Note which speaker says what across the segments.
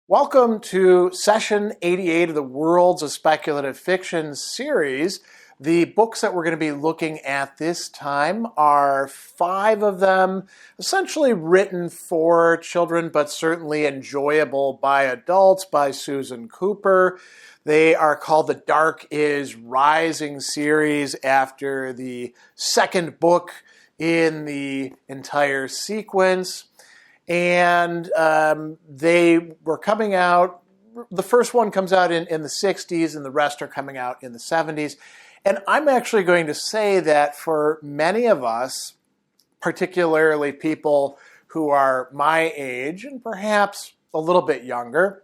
Speaker 1: Welcome to session 88 of the Worlds of Speculative Fiction series. The books that we're going to be looking at this time are 5 of them, essentially written for children, but certainly enjoyable by adults, by Susan Cooper. They are called the Dark is Rising series after the second book in the entire sequence. And they were coming out, the first one comes out in the 60s and the rest are coming out in the 70s. And I'm actually going to say that for many of us, particularly people who are my age and perhaps a little bit younger,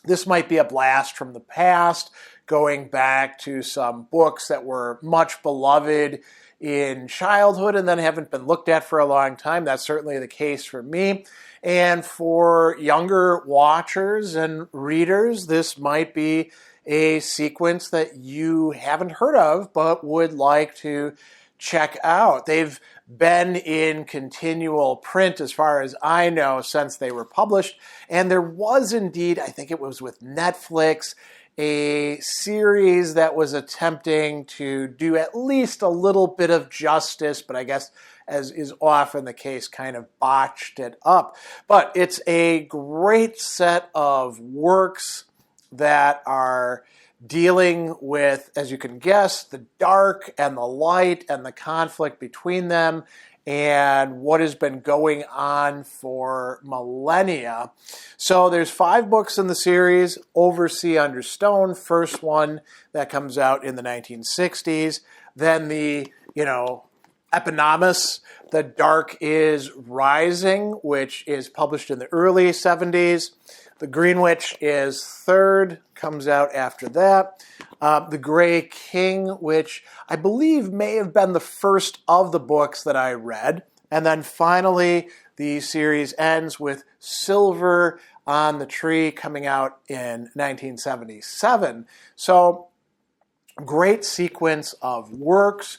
Speaker 1: this might be a blast from the past, going back to some books that were much beloved in childhood and then haven't been looked at for a long time. That's certainly the case for me. And for younger watchers and readers, this might be a sequence that you haven't heard of but would like to check out. They've been in continual print, as far as I know, since they were published. And there was indeed, I think it was with Netflix, a series that was attempting to do at least a little bit of justice, but I guess, as is often the case, kind of botched it up. But it's a great set of works that are dealing with, as you can guess, the dark and the light and the conflict between them and what has been going on for millennia. So there's 5 books in the series. Oversea Under Stone, first one that comes out in the 1960s. Then the, eponymous, The Dark is Rising, which is published in the early 70s. The Greenwitch is third, comes out after that. The Grey King, which I believe may have been the first of the books that I read. And then finally, the series ends with Silver on the Tree, coming out in 1977. So, great sequence of works.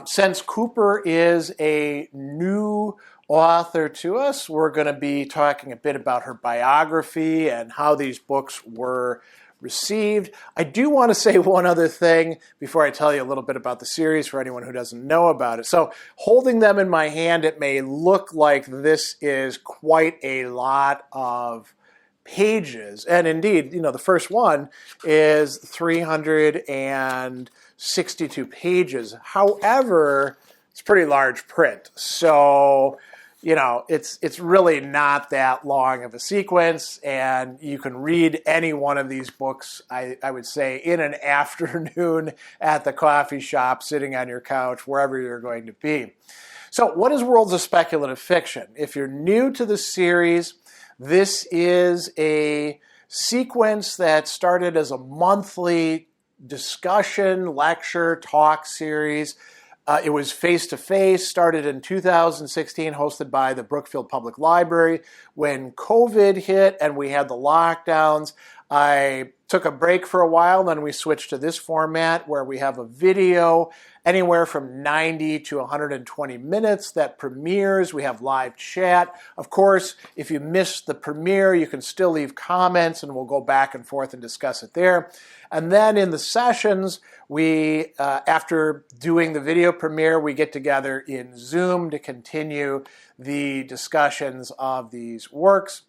Speaker 1: Since Cooper is a new author to us, we're going to be talking a bit about her biography and how these books were received. I do want to say one other thing before I tell you a little bit about the series for anyone who doesn't know about it. So, holding them in my hand, it may look like this is quite a lot of pages. And indeed, the first one is 362 pages. However, it's pretty large print. So, it's really not that long of a sequence, and you can read any one of these books, I would say, in an afternoon at the coffee shop, sitting on your couch, wherever you're going to be. So what is Worlds of Speculative Fiction? If you're new to the series, this is a sequence that started as a monthly discussion, lecture, talk series. It was face-to-face, started in 2016, hosted by the Brookfield Public Library. When COVID hit and we had the lockdowns, I took a break for a while, then we switched to this format where we have a video anywhere from 90 to 120 minutes that premieres. We have live chat. Of course, if you missed the premiere, you can still leave comments and we'll go back and forth and discuss it there. And then in the sessions, we, after doing the video premiere, we get together in Zoom to continue the discussions of these works.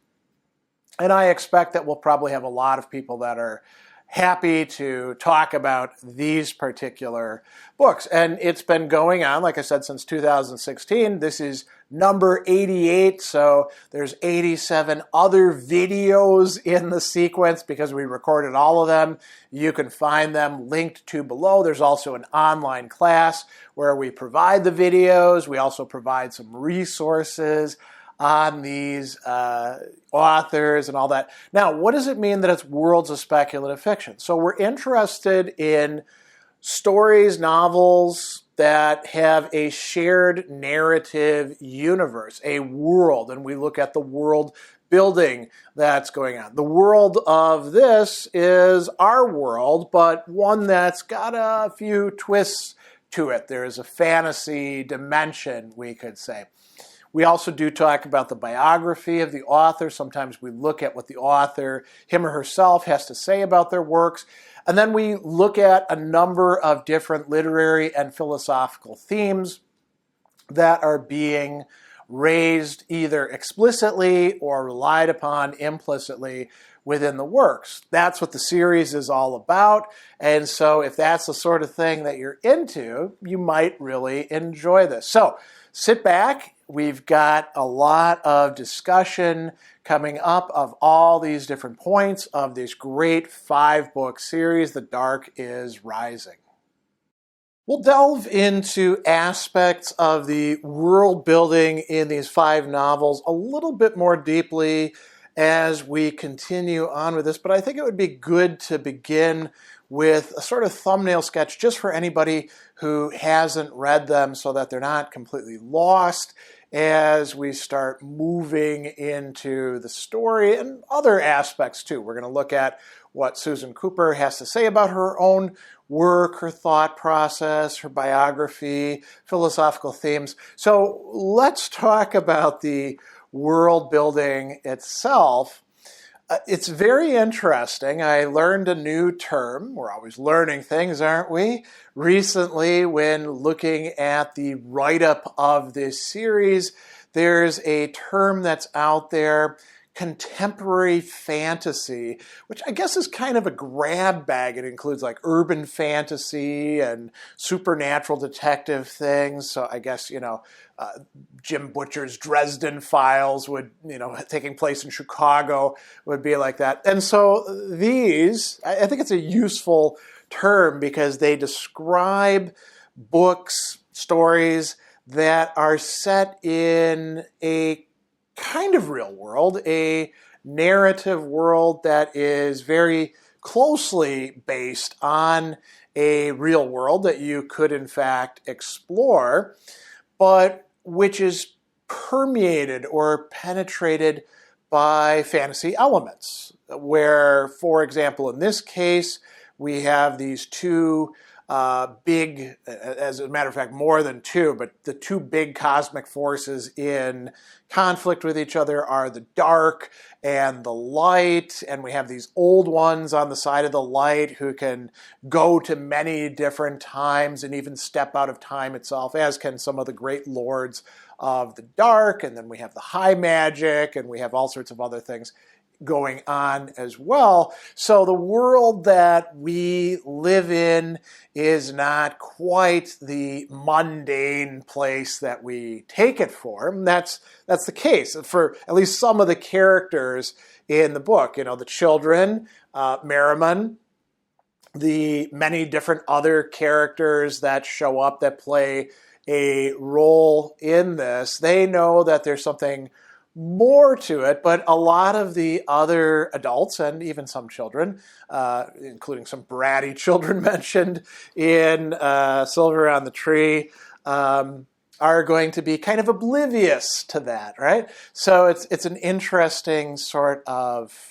Speaker 1: And I expect that we'll probably have a lot of people that are happy to talk about these particular books. And it's been going on, like I said, since 2016. This is number 88, so there's 87 other videos in the sequence because we recorded all of them. You can find them linked to below. There's also an online class where we provide the videos. We also provide some resources. on these authors and all that. Now, what does it mean that it's worlds of speculative fiction? So we're interested in stories, novels that have a shared narrative universe, a world, and we look at the world building that's going on. The world of this is our world, but one that's got a few twists to it. There's a fantasy dimension, we could say. We also do talk about the biography of the author. Sometimes we look at what the author, him or herself, has to say about their works. And then we look at a number of different literary and philosophical themes that are being raised either explicitly or relied upon implicitly within the works. That's what the series is all about. And so if that's the sort of thing that you're into, you might really enjoy this. So sit back. We've got a lot of discussion coming up of all these different points of this great 5-book series, The Dark is Rising. We'll delve into aspects of the world building in these 5 novels a little bit more deeply as we continue on with this, but I think it would be good to begin with a sort of thumbnail sketch just for anybody who hasn't read them so that they're not completely lost as we start moving into the story and other aspects too. We're going to look at what Susan Cooper has to say about her own work, her thought process, her biography, philosophical themes. So let's talk about the world building itself. It's very interesting. I learned a new term. We're always learning things, aren't we? Recently, when looking at the write-up of this series, there's a term that's out there, contemporary fantasy, which I guess is kind of a grab bag. It includes like urban fantasy and supernatural detective things. So I guess, Jim Butcher's Dresden Files would, taking place in Chicago would be like that. And so these, I think it's a useful term because they describe books, stories that are set in a kind of real world, a narrative world that is very closely based on a real world that you could in fact explore, but which is permeated or penetrated by fantasy elements. Where, for example, in this case, we have these two big, as a matter of fact, more than two, but the two big cosmic forces in conflict with each other are the dark and the light, and we have these old ones on the side of the light who can go to many different times and even step out of time itself, as can some of the great lords of the dark, and then we have the high magic, and we have all sorts of other things going on as well. So the world that we live in is not quite the mundane place that we take it for. And that's the case for at least some of the characters in the book. The children, Merriman, the many different other characters that show up that play a role in this. They know that there's something more to it, but a lot of the other adults and even some children, including some bratty children mentioned in Silver on the Tree, are going to be kind of oblivious to that, right? So it's an interesting sort of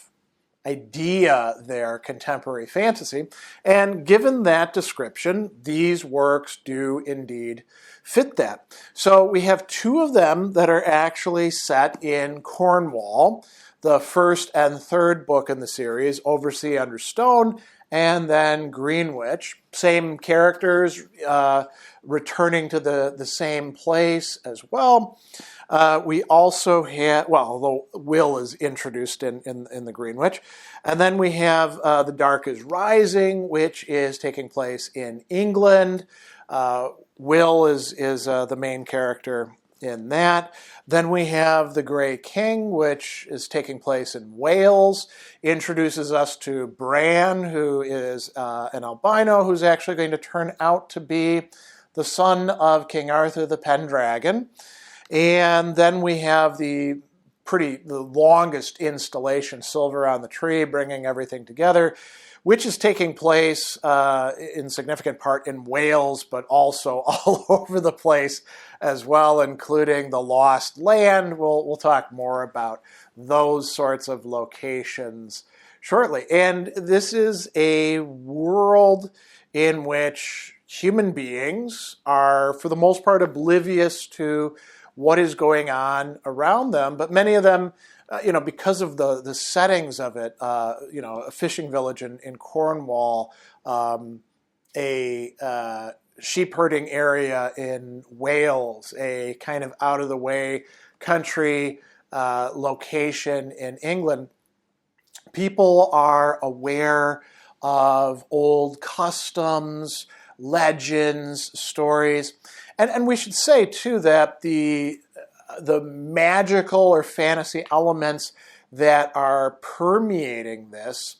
Speaker 1: idea there, contemporary fantasy. And given that description, these works do indeed fit that. So we have 2 of them that are actually set in Cornwall, the first and third book in the series, Oversea Under Stone, and then Greenwich. Same characters returning to the same place as well. We also have, although Will is introduced in the Greenwich. And then we have The Dark is Rising, which is taking place in England. Will is the main character in that. Then we have The Grey King, which is taking place in Wales, introduces us to Bran, who is an albino, who's actually going to turn out to be the son of King Arthur the Pendragon. And then we have the longest installation, Silver on the Tree, bringing everything together, which is taking place in significant part in Wales, but also all over the place as well, including the Lost Land. We'll talk more about those sorts of locations shortly. And this is a world in which human beings are, for the most part, oblivious to what is going on around them, but many of them, because of the settings of it, a fishing village in Cornwall, a sheep herding area in Wales, a kind of out of the way country location in England, people are aware of old customs, legends, stories. And we should say, too, that the magical or fantasy elements that are permeating this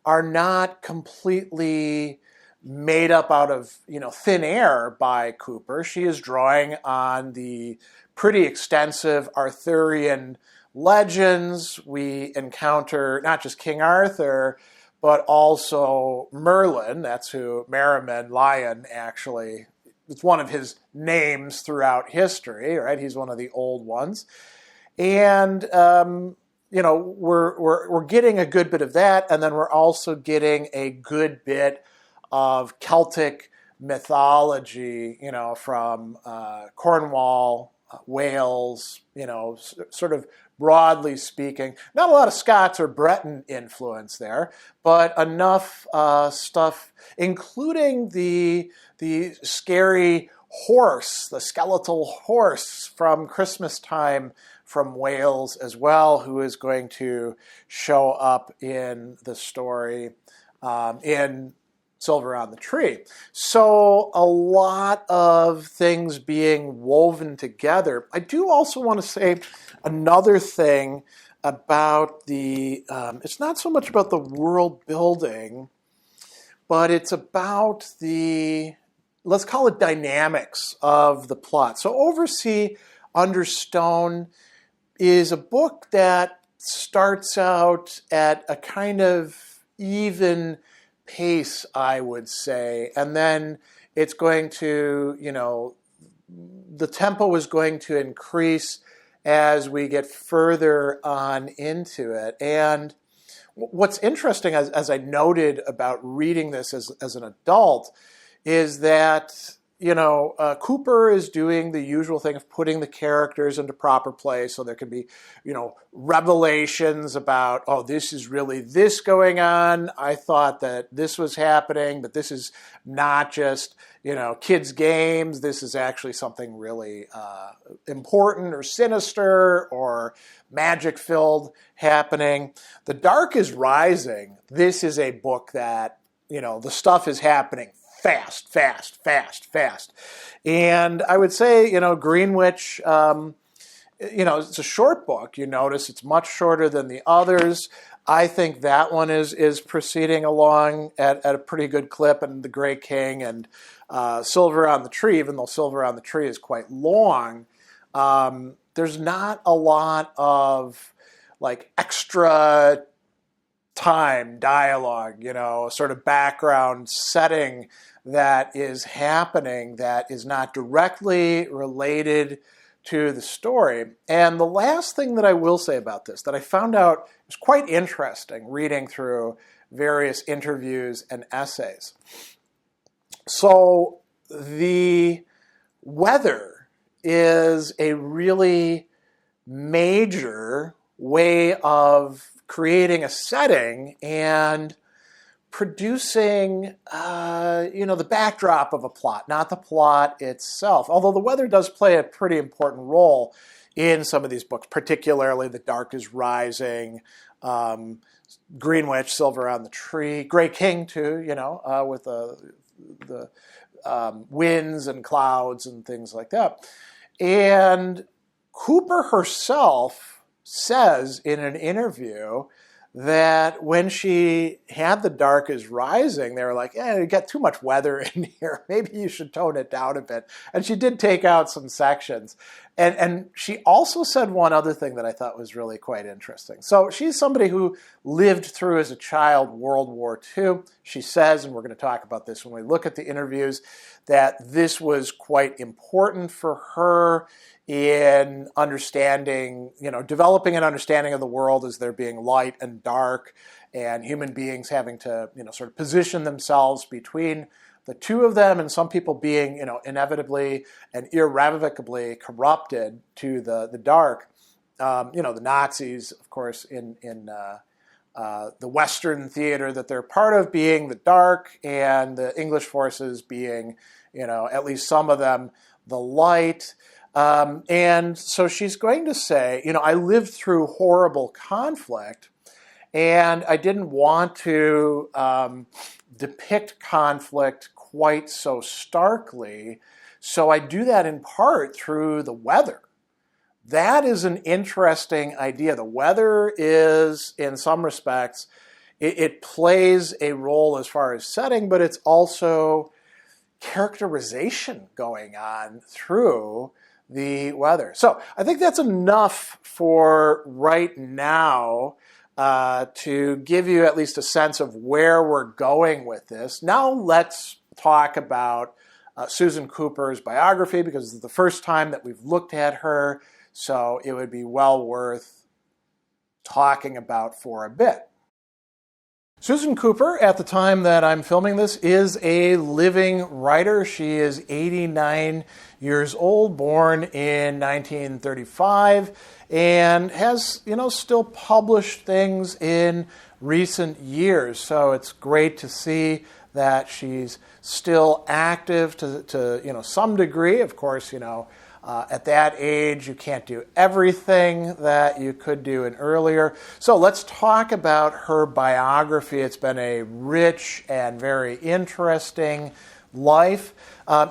Speaker 1: are not completely made up out of thin air by Cooper. She is drawing on the pretty extensive Arthurian legends. We encounter not just King Arthur, but also Merlin. That's who Merriman, Lion, actually. It's one of his names throughout history, right? He's one of the old ones. And, we're getting a good bit of that, and then we're also getting a good bit of Celtic mythology, from Cornwall, Wales, sort of broadly speaking. Not a lot of Scots or Breton influence there, but enough stuff, including the scary horse, the skeletal horse from Christmas time from Wales as well, who is going to show up in the story in Silver on the Tree. So a lot of things being woven together. I do also want to say another thing about it's not so much about the world building, but it's about let's call it dynamics of the plot. So Oversea Under Stone is a book that starts out at a kind of even pace, I would say, and then it's going to, the tempo is going to increase as we get further on into it. And what's interesting, as I noted about reading this as an adult, is that Cooper is doing the usual thing of putting the characters into proper place, so there can be revelations about, oh, this is really this going on. I thought that this was happening, but this is not just kids' games. This is actually something really important or sinister or magic-filled happening. The Dark is Rising. This is a book that the stuff is happening fast. And I would say, Greenwitch, it's a short book. You notice it's much shorter than the others. I think that one is proceeding along at a pretty good clip, and The Grey King and Silver on the Tree, even though Silver on the Tree is quite long, there's not a lot of extra time, dialogue, sort of background setting that is happening that is not directly related to the story. And the last thing that I will say about this that I found out was quite interesting reading through various interviews and essays. So the weather is a really major way of creating a setting and producing, the backdrop of a plot, not the plot itself. Although the weather does play a pretty important role in some of these books, particularly The Dark is Rising, Greenwich, Silver on the Tree, Grey King too, with the winds and clouds and things like that. And Cooper herself says in an interview that when she had The Dark is Rising, they were like, you got too much weather in here. Maybe you should tone it down a bit. And she did take out some sections. And she also said one other thing that I thought was really quite interesting. So she's somebody who lived through as a child World War II. She says, and we're going to talk about this when we look at the interviews, that this was quite important for her in understanding, developing an understanding of the world as there being light and dark, and human beings having to, sort of position themselves between the two of them, and some people being, inevitably and irrevocably corrupted to the dark. The Nazis, of course, in the Western theater that they're part of being the dark, and the English forces being, at least some of them, the light. And so she's going to say, I lived through horrible conflict, and I didn't want to depict conflict quite so starkly, so I do that in part through the weather. That is an interesting idea. The weather is, in some respects, it plays a role as far as setting, but it's also characterization going on through the weather. So I think that's enough for right now to give you at least a sense of where we're going with this. Now let's talk about Susan Cooper's biography, because it's the first time that we've looked at her, so it would be well worth talking about for a bit. Susan Cooper, at the time that I'm filming this, is a living writer. She is 89 years old, born in 1935, and has, still published things in recent years. So it's great to see that she's still active to some degree. Of course, at that age, you can't do everything that you could do in earlier. So let's talk about her biography. It's been a rich and very interesting life.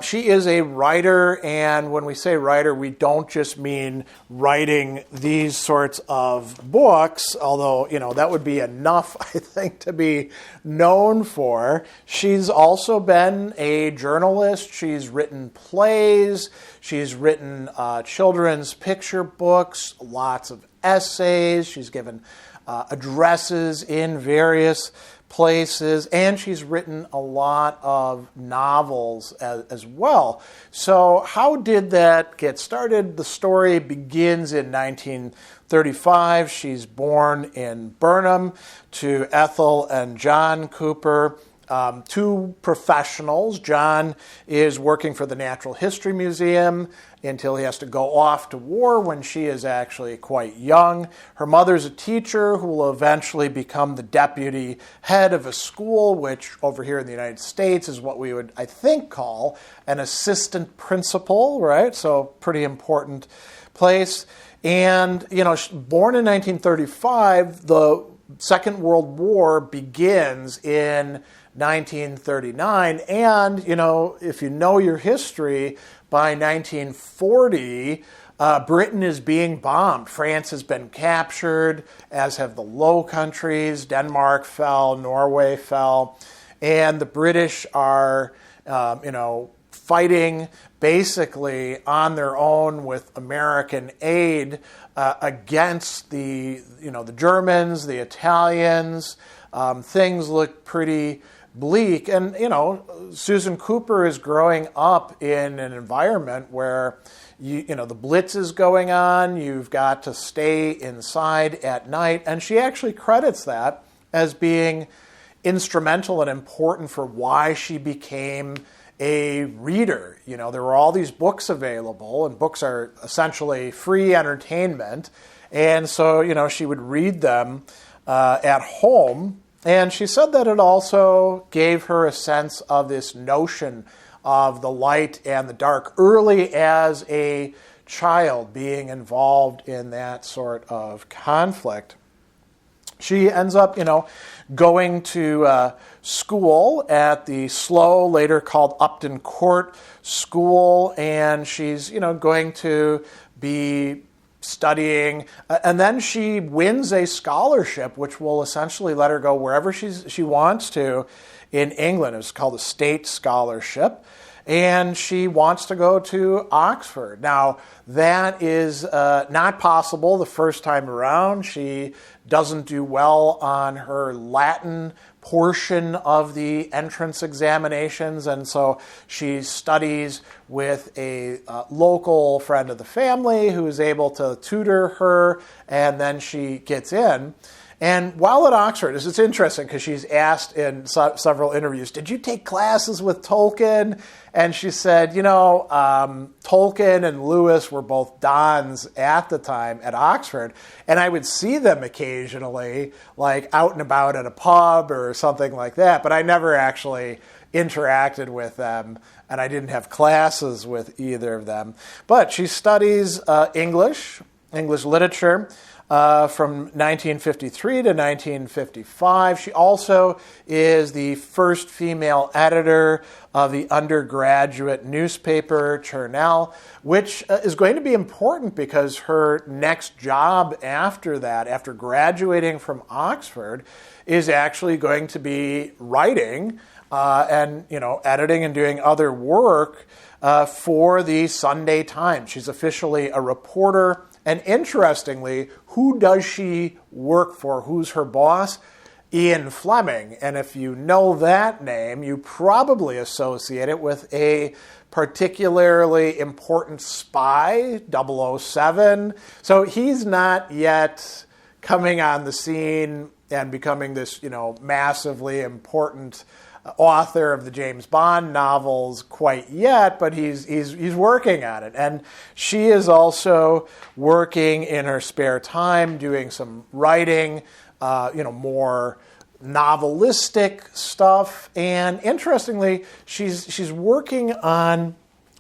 Speaker 1: She is a writer, and when we say writer, we don't just mean writing these sorts of books, although, that would be enough, I think, to be known for. She's also been a journalist. She's written plays. She's written children's picture books, lots of essays. She's given addresses in various places, and she's written a lot of novels as well. So how did that get started? The story begins in 1935. She's born in Burnham to Ethel and John Cooper, two professionals. John is working for the Natural History Museum until he has to go off to war when she is actually quite young. Her mother's a teacher who will eventually become the deputy head of a school, which over here in the United States is what we would, I think, call an assistant principal, right? So pretty important place. And, born in 1935, the Second World War begins in 1939, and, if you know your history, by 1940, Britain is being bombed. France has been captured, as have the Low Countries. Denmark fell, Norway fell, and the British are, fighting basically on their own with American aid against the Germans, the Italians. Things look pretty bleak. And, Susan Cooper is growing up in an environment where, the Blitz is going on. You've got to stay inside at night. And she actually credits that as being instrumental and important for why she became a reader. There were all these books available, and books are essentially free entertainment. And so, she would read them at home. And she said that it also gave her a sense of this notion of the light and the dark early as a child, being involved in that sort of conflict. She ends up, going to school at the Slough, later called Upton Court School, and she's, going to be studying, and then she wins a scholarship, which will essentially let her go wherever she wants to in England. It's called a state scholarship. and she wants to go to Oxford. Now, that is not possible the first time around. She doesn't do well on her Latin portion of the entrance examinations, and so she studies with a local friend of the family who is able to tutor her, and then she gets in. And while at Oxford, it's interesting because she's asked in several interviews, did you take classes with Tolkien? And she said, Tolkien and Lewis were both dons at the time at Oxford, and I would see them occasionally, like out and about at a pub or something like that, but I never actually interacted with them, and I didn't have classes with either of them. But she studies English literature, from 1953 to 1955. She also is the first female editor of the undergraduate newspaper Journal, which is going to be important because her next job after that, after graduating from Oxford, is actually going to be writing and editing and doing other work for the Sunday Times. She's officially a reporter. And interestingly, who does she work for? Who's her boss? Ian Fleming. And if you know that name, you probably associate it with a particularly important spy, 007. So he's not yet coming on the scene and becoming this, massively important author of the James Bond novels quite yet, but he's working on it. And she is also working in her spare time, doing some writing, more novelistic stuff. And interestingly, she's working on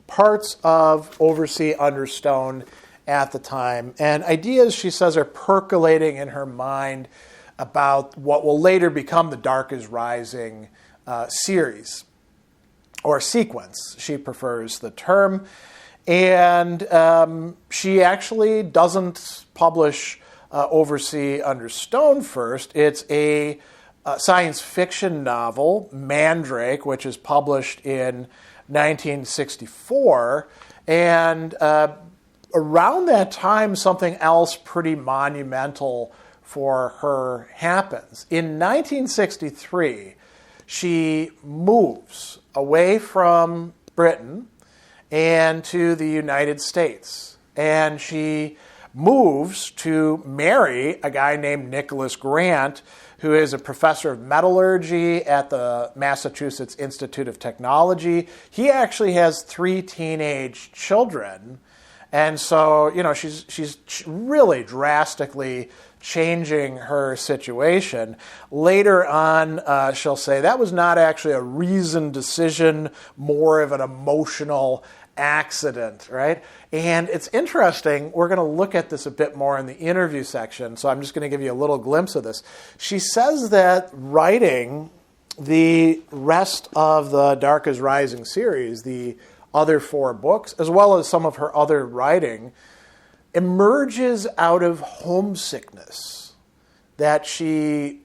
Speaker 1: parts of Oversea Understone at the time. And ideas, she says, are percolating in her mind about what will later become the Dark is Rising series, or sequence. She prefers the term. And she actually doesn't publish Oversea Under Stone first. It's a science fiction novel, Mandrake, which is published in 1964. And around that time, something else pretty monumental for her happens. In 1963, she moves away from Britain and to the United States. And she moves to marry a guy named Nicholas Grant, who is a professor of metallurgy at the Massachusetts Institute of Technology. He actually has 3 teenage children. And so, she's really drastically changing her situation. Later on, she'll say that was not actually a reasoned decision, more of an emotional accident, right? And it's interesting. We're going to look at this a bit more in the interview section, so I'm just going to give you a little glimpse of this. She says that writing the rest of the Dark is Rising series, the other 4 books, as well as some of her other writing, emerges out of homesickness, that she,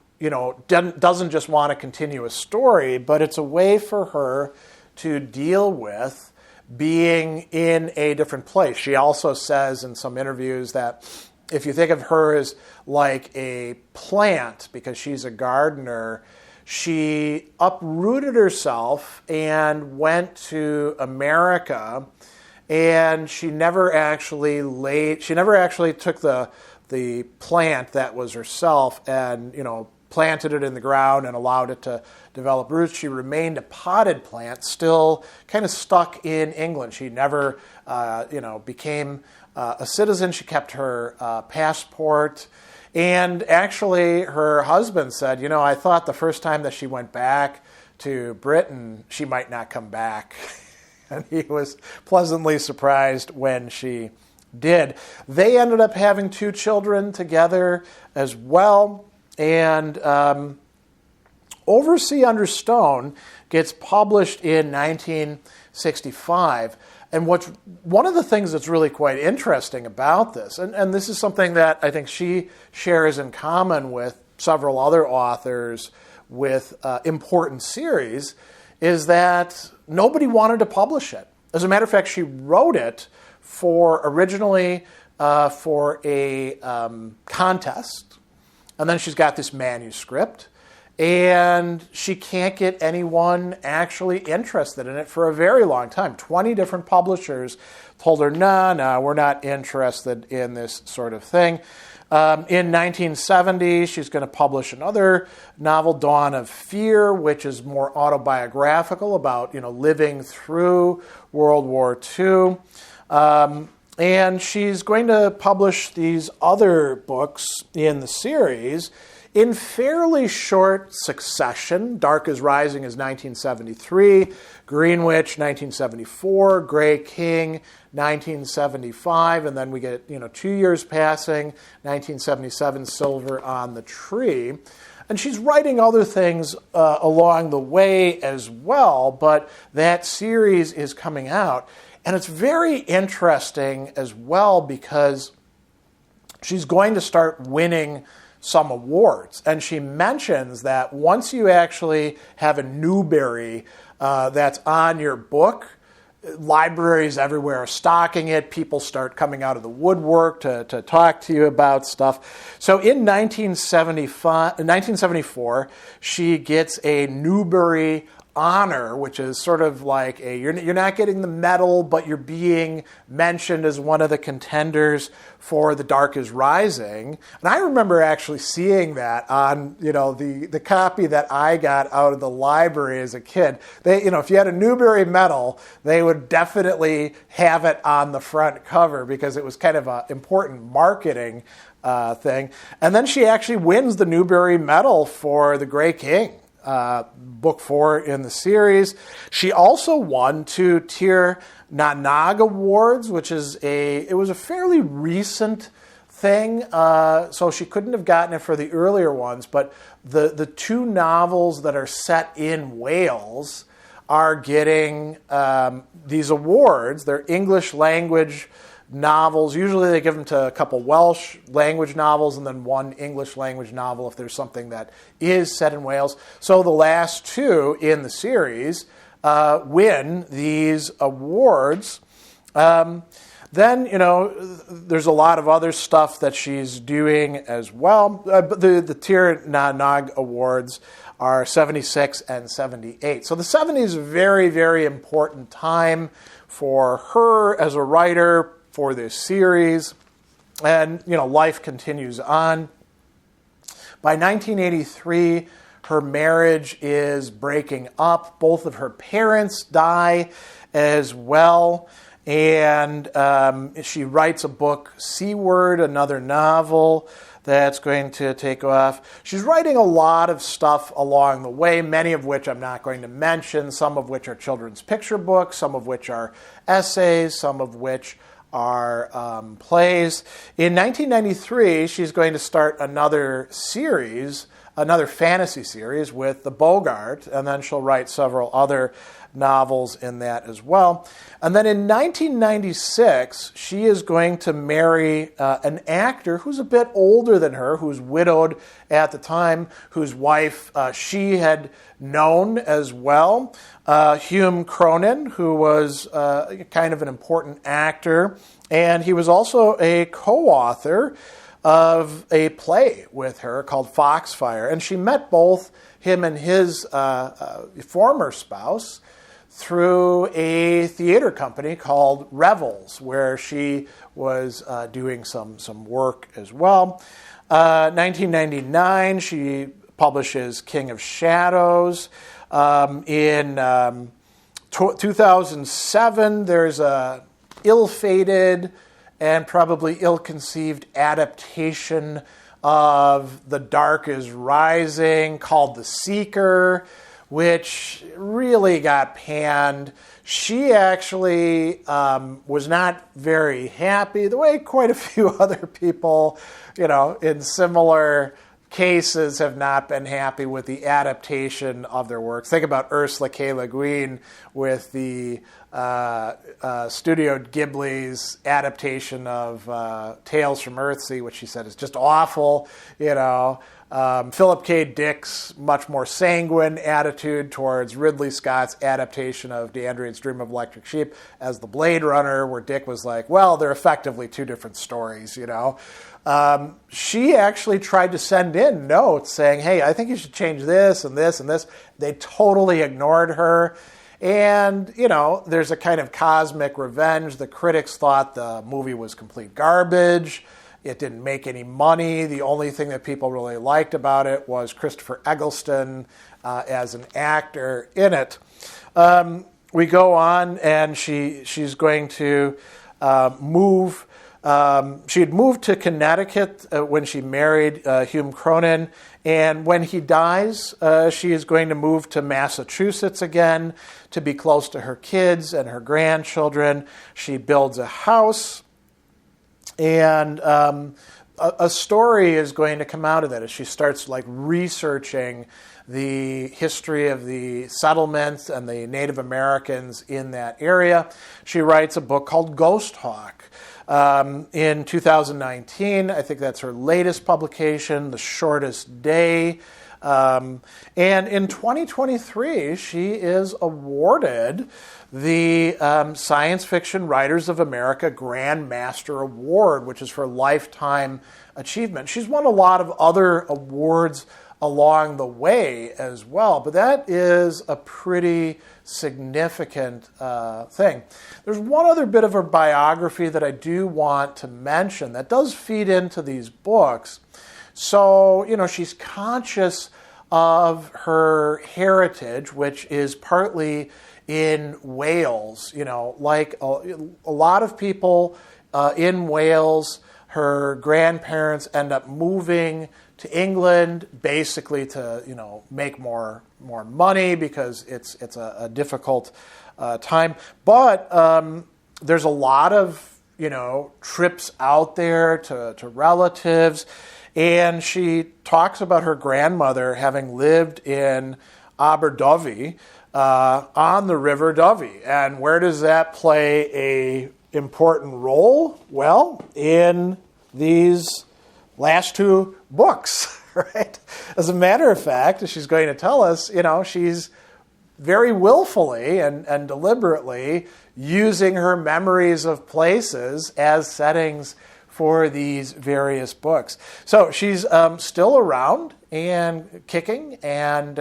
Speaker 1: doesn't just want to continue a story, but it's a way for her to deal with being in a different place. She also says in some interviews that if you think of her as like a plant, because she's a gardener, she uprooted herself and went to America, and she never actually took the plant that was herself and, planted it in the ground and allowed it to develop roots. She remained a potted plant, still kind of stuck in England. She never, became a citizen. She kept her passport. And actually, her husband said, I thought the first time that she went back to Britain, she might not come back. And he was pleasantly surprised when she did. They ended up having 2 children together as well. And Oversea Under Stone gets published in 1965. And one of the things that's really quite interesting about this, and this is something that I think she shares in common with several other authors with important series, is that nobody wanted to publish it. As a matter of fact, she wrote it originally for a contest, and then she's got this manuscript, and she can't get anyone actually interested in it for a very long time. 20 different publishers told her, no, we're not interested in this sort of thing. In 1970, she's going to publish another novel, Dawn of Fear, which is more autobiographical about living through World War II. And she's going to publish these other books in the series in fairly short succession. Dark is Rising is 1973, Greenwich 1974, Grey King 1975, and then we get 2 years passing, 1977, Silver on the Tree. And she's writing other things along the way as well, but that series is coming out. And it's very interesting as well because she's going to start winning some awards. And she mentions that once you actually have a Newbery that's on your book, libraries everywhere are stocking it. People start coming out of the woodwork to talk to you about stuff. So in 1974, she gets a Newbery honor, which is sort of like you're not getting the medal, but you're being mentioned as one of the contenders for The Dark is Rising. And I remember actually seeing that on the copy that I got out of the library as a kid. They if you had a Newbery medal, they would definitely have it on the front cover because it was kind of an important marketing thing. And then she actually wins the Newbery medal for The Grey King. Book 4 in the series. She also won 2 Tir Na Nog Awards, which is it was a fairly recent thing, so she couldn't have gotten it for the earlier ones, but the 2 novels that are set in Wales are getting these awards. They're English language novels. Usually they give them to a couple Welsh language novels and then 1 English language novel if there's something that is set in Wales. So the last 2 in the series win these awards. Then, there's a lot of other stuff that she's doing as well. The Tir Na Nog Awards are 76 and 78. So the 70s is a very, very important time for her as a writer, for this series, and life continues on. By 1983, her marriage is breaking up. Both of her parents die as well, and she writes a book, Seaward, another novel that's going to take off. She's writing a lot of stuff along the way, many of which I'm not going to mention, some of which are children's picture books, some of which are essays, some of which are plays. In 1993, she's going to start another series, another fantasy series with the Bogart, and then she'll write several other novels in that as well. And then in 1996, she is going to marry an actor who's a bit older than her, who's widowed at the time, whose wife she had known as well, Hume Cronin, who was kind of an important actor, and he was also a co-author of a play with her called Foxfire. And she met both him and his former spouse through a theater company called Revels, where she was doing some work as well. 1999, she publishes King of Shadows. In 2007, there's a ill-fated and probably ill-conceived adaptation of The Dark is Rising called The Seeker, which really got panned. She actually was not very happy, the way quite a few other people, in similar cases have not been happy with the adaptation of their works. Think about Ursula K. Le Guin with the Studio Ghibli's adaptation of Tales from Earthsea, which she said is just awful, Philip K. Dick's much more sanguine attitude towards Ridley Scott's adaptation of DeAndre's Dream of Electric Sheep as the Blade Runner, where Dick was like, well, they're effectively two different stories, you know. She actually tried to send in notes saying, hey, I think you should change this and this and this. They totally ignored her. And, you know, there's a kind of cosmic revenge. The critics thought the movie was complete garbage. It didn't make any money. The only thing that people really liked about it was Christopher Eggleston as an actor in it. We go on, and she's going to move. She had moved to Connecticut when she married Hume Cronin, and when he dies, she is going to move to Massachusetts again to be close to her kids and her grandchildren. She builds a house, and a story is going to come out of that as she starts like researching the history of the settlements and the Native Americans in that area. She writes a book called Ghost Hawk. In 2019, I think that's her latest publication, The Shortest Day. And in 2023, she is awarded the Science Fiction Writers of America Grand Master Award, which is for lifetime achievement. She's won a lot of other awards along the way as well, but that is a pretty significant thing. There's one other bit of her biography that I do want to mention that does feed into these books. So, you know, she's conscious of her heritage, which is partly in Wales. You know, like a lot of people in Wales, her grandparents end up moving to England, basically to, you know, make more money because it's a difficult time. But there's a lot of, you know, trips out there to relatives, and she talks about her grandmother having lived in Aberdyfi on the River Dovey. And where does that play a important role? Well, in these last two books, right? As a matter of fact, as she's going to tell us, you know, she's very willfully and deliberately using her memories of places as settings for these various books. So she's still around and kicking, and,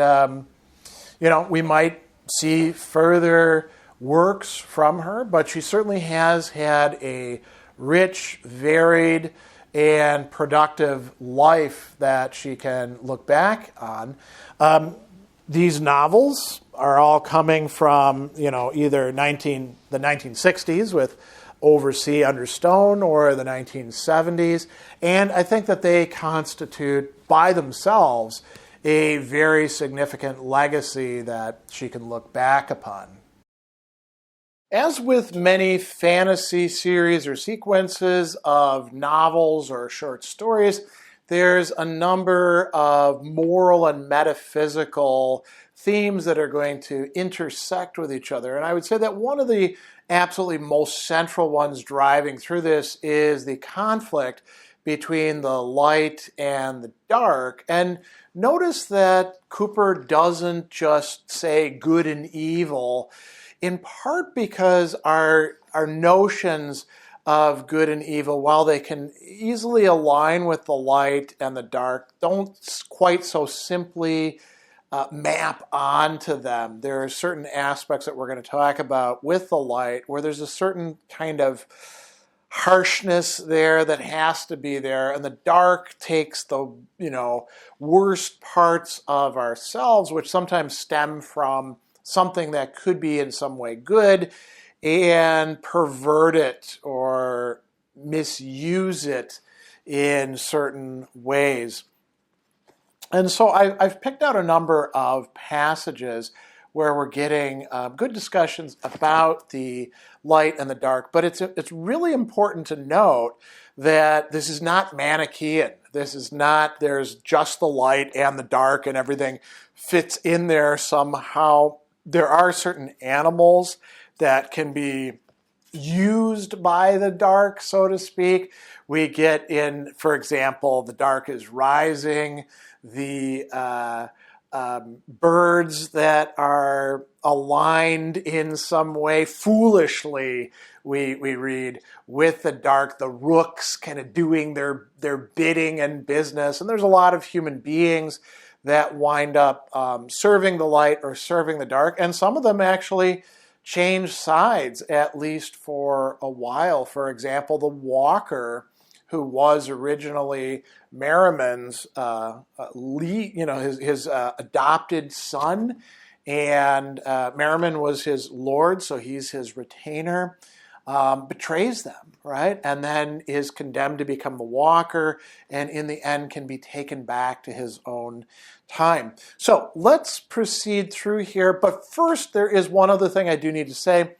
Speaker 1: you know, we might see further works from her, but she certainly has had a rich, varied, and productive life that she can look back on. These novels are all coming from, you know, either the 1960s with Oversea Under Stone or the 1970s, and I think that they constitute by themselves a very significant legacy that she can look back upon. As with many fantasy series or sequences of novels or short stories, there's a number of moral and metaphysical themes that are going to intersect with each other. And I would say that one of the absolutely most central ones driving through this is the conflict between the light and the dark. And notice that Cooper doesn't just say good and evil, in part because our notions of good and evil, while they can easily align with the light and the dark, don't quite so simply map onto them. There are certain aspects that we're going to talk about with the light where there's a certain kind of harshness there that has to be there, and the dark takes the, you know, worst parts of ourselves, which sometimes stem from something that could be in some way good, and pervert it or misuse it in certain ways. And so I've picked out a number of passages where we're getting good discussions about the light and the dark, but it's really important to note that this is not Manichaean. This is not, there's just the light and the dark and everything fits in there somehow. There are certain animals that can be used by the dark, so to speak. We get in, for example, the dark is rising, the birds that are aligned in some way foolishly, we read, with the dark, the rooks kind of doing their bidding and business. And there's a lot of human beings that wind up serving the light or serving the dark. And some of them actually change sides, at least for a while. For example, the walker, who was originally Merriman's his adopted son, and Merriman was his lord, so he's his retainer, betrays them, right? And then is condemned to become the walker, and in the end can be taken back to his own time. So let's proceed through here, but first there is one other thing I do need to say.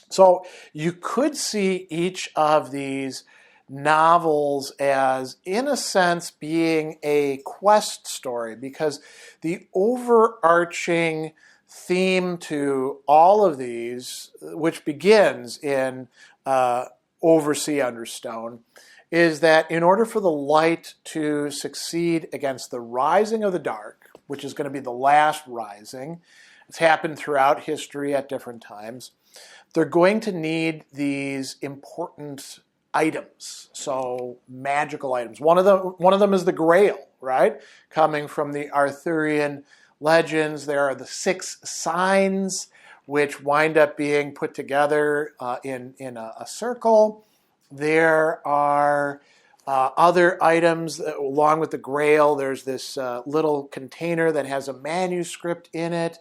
Speaker 1: So you could see each of these novels as, in a sense, being a quest story, because the overarching theme to all of these, which begins in Oversea Under Stone, is that in order for the light to succeed against the rising of the dark, which is going to be the last rising, it's happened throughout history at different times, they're going to need these important items, so magical items. One of them is the Grail, right? Coming from the Arthurian legends, there are the 6 signs, which wind up being put together in a circle. There are other items along with the Grail. There's this little container that has a manuscript in it.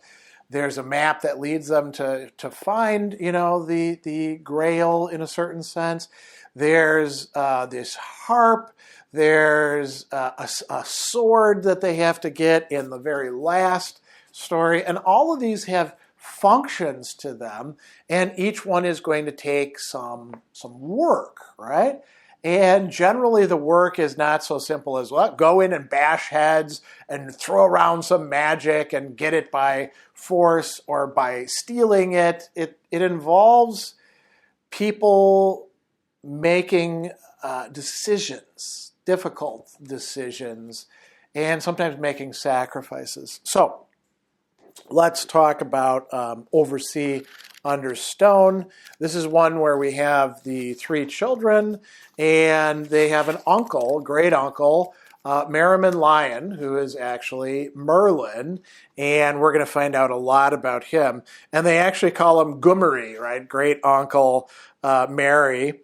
Speaker 1: There's a map that leads them to find, the Grail in a certain sense. There's this harp. There's a sword that they have to get in the very last story. And all of these have functions to them, and each one is going to take some work, right? And generally the work is not so simple as, well, go in and bash heads and throw around some magic and get it by force or by stealing it. It involves people making decisions, difficult decisions, and sometimes making sacrifices. So let's talk about Oversea Under Stone. This is one where we have the 3 children, and they have an uncle, great uncle, Merriman Lyon, who is actually Merlin, and we're going to find out a lot about him. And they actually call him Gomery, right? Great uncle Mary.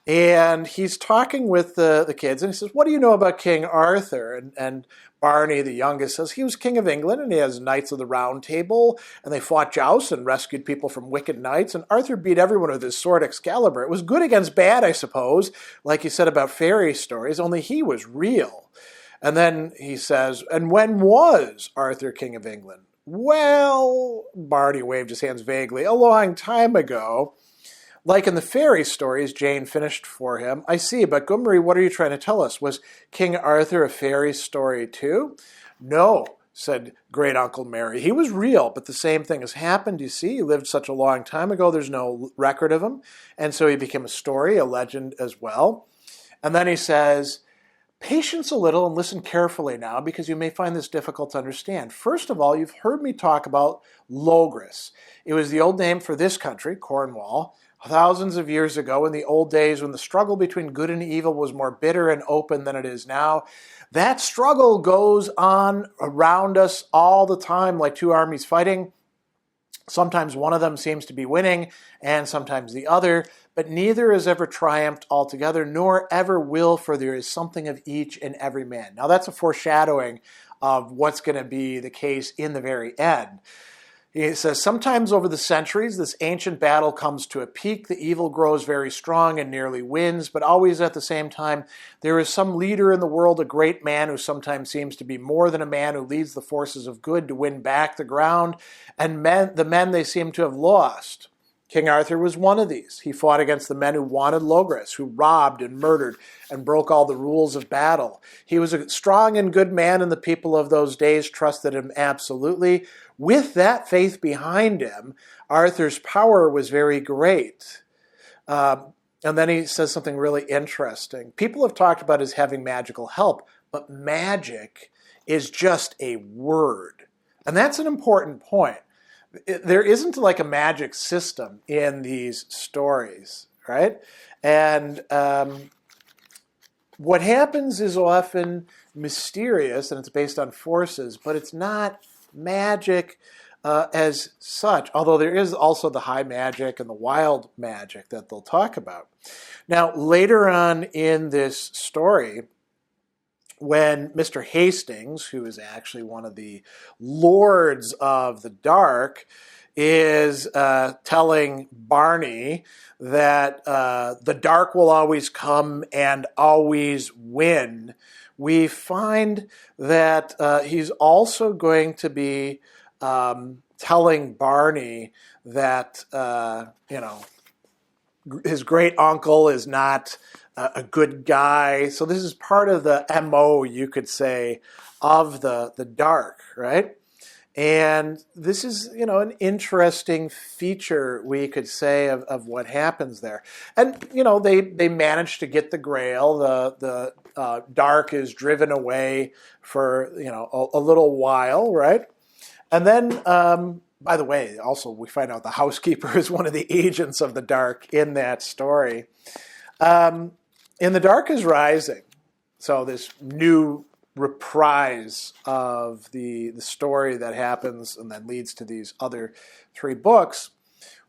Speaker 1: And he's talking with the kids, and he says, what do you know about King Arthur? And Barney, the youngest, says he was king of England, and he has Knights of the Round Table, and they fought jousts and rescued people from wicked knights, and Arthur beat everyone with his sword Excalibur. It was good against bad, I suppose, like you said about fairy stories, only he was real. And then he says, and when was Arthur king of England? Well, Barney waved his hands vaguely, a long time ago. Like in the fairy stories Jane finished for him. I see, but Gomery, what are you trying to tell us? Was King Arthur a fairy story too? No, said Great Uncle Mary. He was real, but the same thing has happened, you see. He lived such a long time ago, there's no record of him. And so he became a story, a legend as well. And then he says, patience a little and listen carefully now, because you may find this difficult to understand. First of all, you've heard me talk about Logres. It was the old name for this country, Cornwall, thousands of years ago, in the old days when the struggle between good and evil was more bitter and open than it is now. That struggle goes on around us all the time, like 2 armies fighting. Sometimes one of them seems to be winning, and sometimes the other, but neither has ever triumphed altogether, nor ever will, for there is something of each in every man. Now that's a foreshadowing of what's going to be the case in the very end. He says, sometimes over the centuries, this ancient battle comes to a peak. The evil grows very strong and nearly wins, but always at the same time, there is some leader in the world, a great man who sometimes seems to be more than a man, who leads the forces of good to win back the ground, and the men they seem to have lost. King Arthur was one of these. He fought against the men who wanted Logres, who robbed and murdered and broke all the rules of battle. He was a strong and good man, and the people of those days trusted him absolutely. With that faith behind him, Arthur's power was very great. And then he says something really interesting. People have talked about his having magical help, but magic is just a word. And that's an important point. There isn't like a magic system in these stories, right? And what happens is often mysterious, and it's based on forces, but it's not magic as such, although there is also the high magic and the wild magic that they'll talk about. Now, later on in this story, when Mr. Hastings, who is actually one of the lords of the dark, is telling Barney that the dark will always come and always win, we find that he's also going to be telling Barney that, his great uncle is not a good guy. So this is part of the MO, you could say, of the dark, right? And this is, an interesting feature, we could say, of what happens there. And, they manage to get the Grail. The dark is driven away for, a little while, right? And then, by the way, also we find out the housekeeper is one of the agents of the dark in that story. In The Dark is Rising, so this new reprise of the story that happens and then leads to these other 3 books,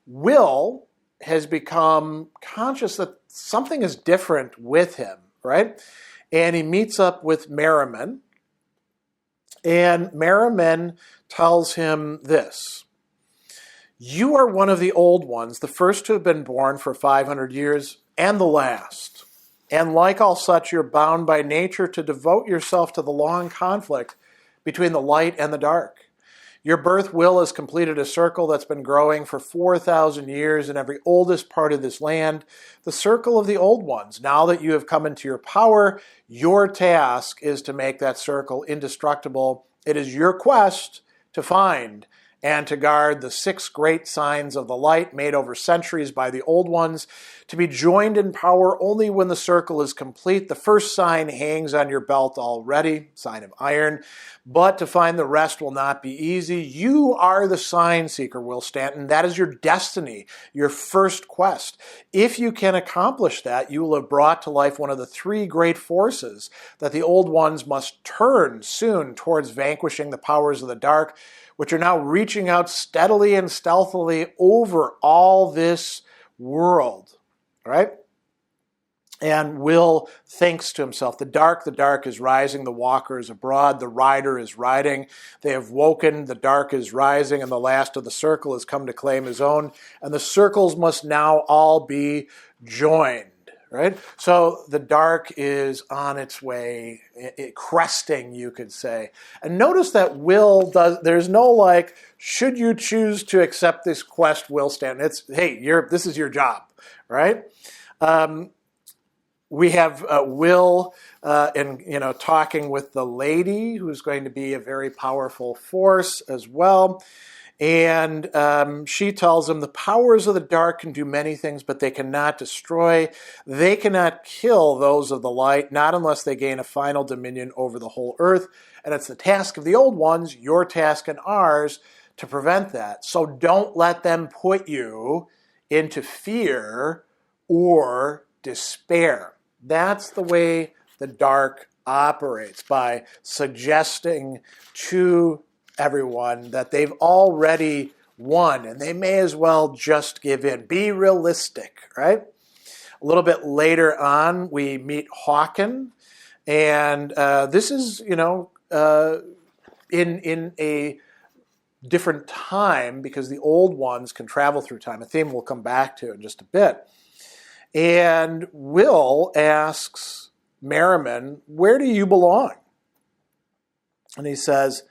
Speaker 1: Will has become conscious that something is different with him, right? And he meets up with Merriman, and Merriman tells him this: "You are one of the old ones, the first to have been born for 500 years, and the last. And like all such, you're bound by nature to devote yourself to the long conflict between the light and the dark. Your birth will has completed a circle that's been growing for 4,000 years in every oldest part of this land, the circle of the old ones. Now that you have come into your power, your task is to make that circle indestructible. It is your quest to find and to guard the 6 great signs of the light made over centuries by the old ones, to be joined in power only when the circle is complete. The first sign hangs on your belt already, sign of iron, but to find the rest will not be easy. You are the sign seeker, Will Stanton. That is your destiny, your first quest. If you can accomplish that, you will have brought to life one of the 3 great forces that the old ones must turn soon towards vanquishing the powers of the dark, which are now reaching out steadily and stealthily over all this world," right? And Will thinks to himself, the dark is rising, the walker is abroad, the rider is riding. They have woken, the dark is rising, and the last of the circle has come to claim his own, and the circles must now all be joined. Right? So the dark is on its way, cresting, you could say. And notice that there's no should you choose to accept this quest, Will Stanton? It's, hey, this is your job, right? We have Will talking with the lady, who's going to be a very powerful force as well. And she tells him the powers of the dark can do many things, but they cannot destroy. They cannot kill those of the light, not unless they gain a final dominion over the whole earth. And it's the task of the old ones, your task and ours, to prevent that. So don't let them put you into fear or despair. That's the way the dark operates, by suggesting to everyone that they've already won and they may as well just give in. Be realistic, right? A little bit later on, we meet Hawken, and this is, in a different time, because the old ones can travel through time, a theme we'll come back to in just a bit. And Will asks Merriman, "Where do you belong?" And he says,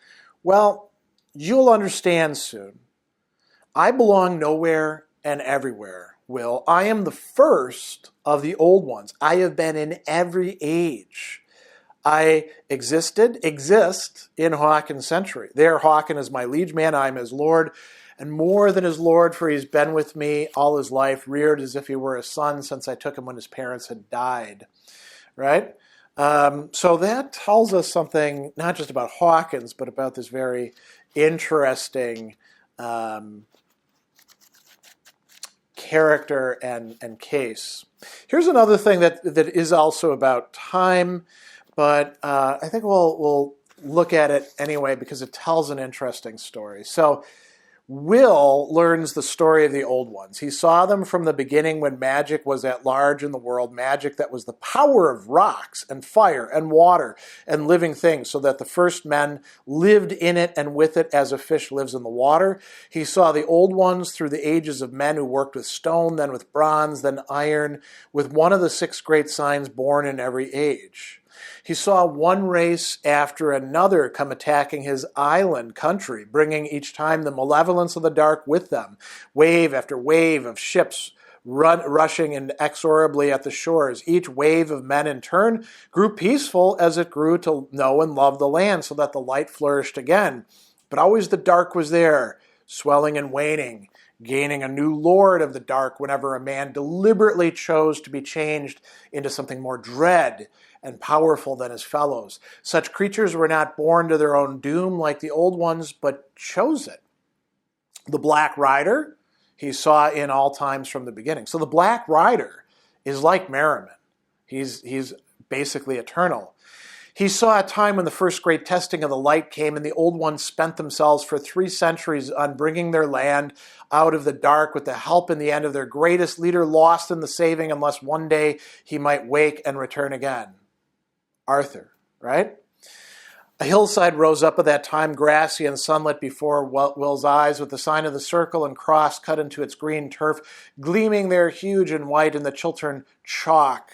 Speaker 1: "Well, you'll understand soon. I belong nowhere and everywhere, Will. I am the first of the old ones. I have been in every age. I exist in Hawken's century. There, Hawken is my liege man. I am his lord, and more than his lord, for he's been with me all his life, reared as if he were a son since I took him when his parents had died." Right? So that tells us something not just about Hawkins, but about this very interesting character and case. Here's another thing that is also about time, but I think we'll look at it anyway because it tells an interesting story. So Will learns the story of the old ones. He saw them from the beginning when magic was at large in the world, magic that was the power of rocks and fire and water and living things, so that the first men lived in it and with it as a fish lives in the water. He saw the old ones through the ages of men who worked with stone, then with bronze, then iron, with one of the 6 great signs born in every age. He saw one race after another come attacking his island country, bringing each time the malevolence of the dark with them, wave after wave of ships rushing inexorably at the shores. Each wave of men in turn grew peaceful as it grew to know and love the land, so that the light flourished again. But always the dark was there, swelling and waning, gaining a new lord of the dark whenever a man deliberately chose to be changed into something more dread and powerful than his fellows. Such creatures were not born to their own doom like the old ones, but chose it. The Black Rider he saw in all times from the beginning. So the Black Rider is like Merriman. He's basically eternal. He saw a time when the first great testing of the light came, and the old ones spent themselves for 3 centuries on bringing their land out of the dark with the help in the end of their greatest leader, lost in the saving unless one day he might wake and return again. Arthur, right? A hillside rose up at that time, grassy and sunlit before Will's eyes, with the sign of the circle and cross cut into its green turf, gleaming there huge and white in the Chiltern chalk.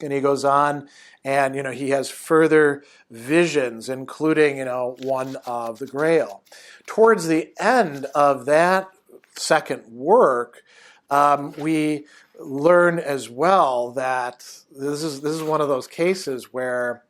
Speaker 1: And he goes on, and he has further visions, including one of the Grail. Towards the end of that second work, we learn as well that this is one of those cases where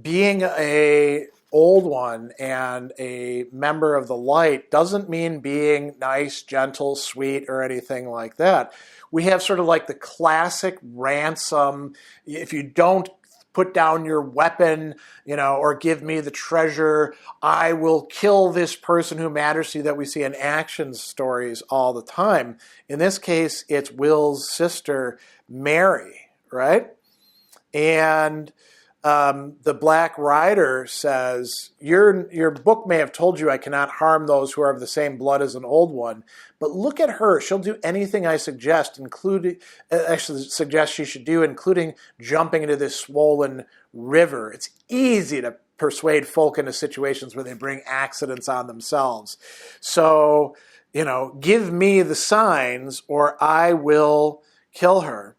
Speaker 1: being a old one and a member of the light doesn't mean being nice, gentle, sweet, or anything like that. We have sort of like the classic ransom. If you don't put down your weapon, or give me the treasure, I will kill this person who matters to you, that we see in action stories all the time. In this case, it's Will's sister, Mary, right? And the Black Rider says, your book may have told you I cannot harm those who are of the same blood as an old one, but look at her. She'll do anything I suggest, suggest she should do, including jumping into this swollen river. It's easy to persuade folk into situations where they bring accidents on themselves. So, give me the signs or I will kill her.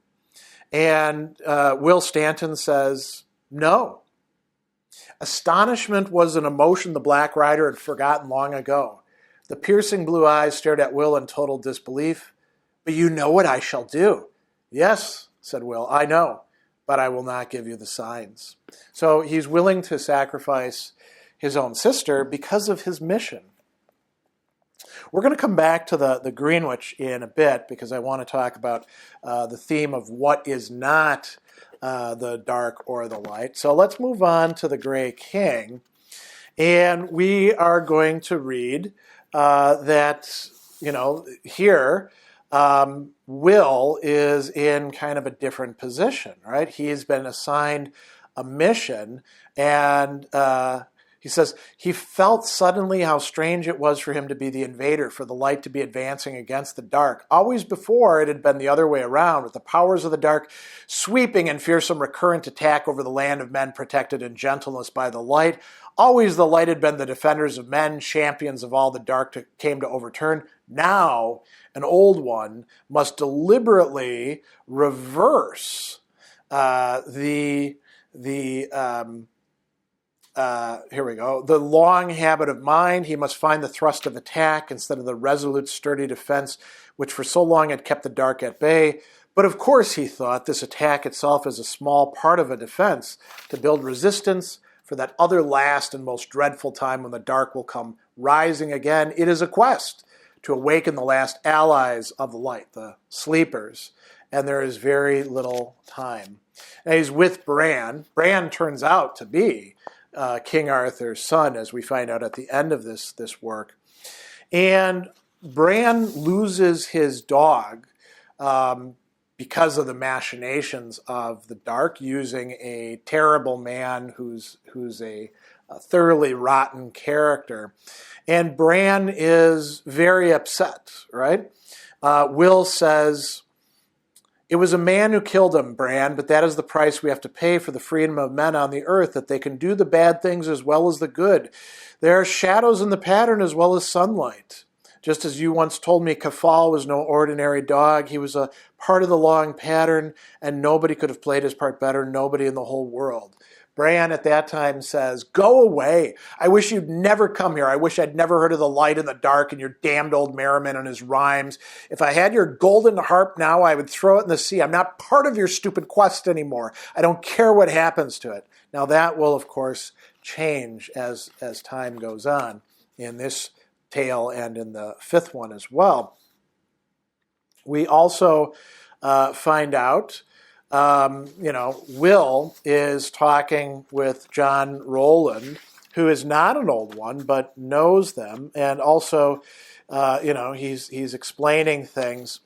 Speaker 1: And Will Stanton says, no. Astonishment was an emotion the Black Rider had forgotten long ago. The piercing blue eyes stared at Will in total disbelief. But you know what I shall do. Yes, said Will, I know, but I will not give you the signs. So he's willing to sacrifice his own sister because of his mission. We're going to come back to the Greenwitch in a bit because I want to talk about the theme of what is not the dark or the light. So let's move on to the Grey King. And we are going to read that, here, Will is in kind of a different position, right? He's been assigned a mission, and he says, he felt suddenly how strange it was for him to be the invader, for the light to be advancing against the dark. Always before, it had been the other way around, with the powers of the dark sweeping in fearsome recurrent attack over the land of men protected in gentleness by the light. Always the light had been the defenders of men, champions of all the dark came to overturn. Now, an old one must deliberately reverse the long habit of mind. He must find the thrust of attack instead of the resolute, sturdy defense which for so long had kept the dark at bay. But of course, he thought, this attack itself is a small part of a defense, to build resistance for that other last and most dreadful time when the dark will come rising again. It is a quest to awaken the last allies of the light, the sleepers, and there is very little time. And he's with Bran. Bran turns out to be King Arthur's son, as we find out at the end of this work. And Bran loses his dog because of the machinations of the Dark, using a terrible man who's a thoroughly rotten character. And Bran is very upset, right? Will says, "It was a man who killed him, Bran, but that is the price we have to pay for the freedom of men on the earth, that they can do the bad things as well as the good. There are shadows in the pattern as well as sunlight. Just as you once told me Kafal was no ordinary dog, he was a part of the long pattern, and nobody could have played his part better, nobody in the whole world." Bran at that time says, "Go away. I wish you'd never come here. I wish I'd never heard of the light and the dark and your damned old Merriman and his rhymes. If I had your golden harp now, I would throw it in the sea. I'm not part of your stupid quest anymore. I don't care what happens to it." Now that will, of course, change as time goes on in this tale and in the fifth one as well. We also find out Will is talking with John Rowland, who is not an old one, but knows them. And also, he's explaining things.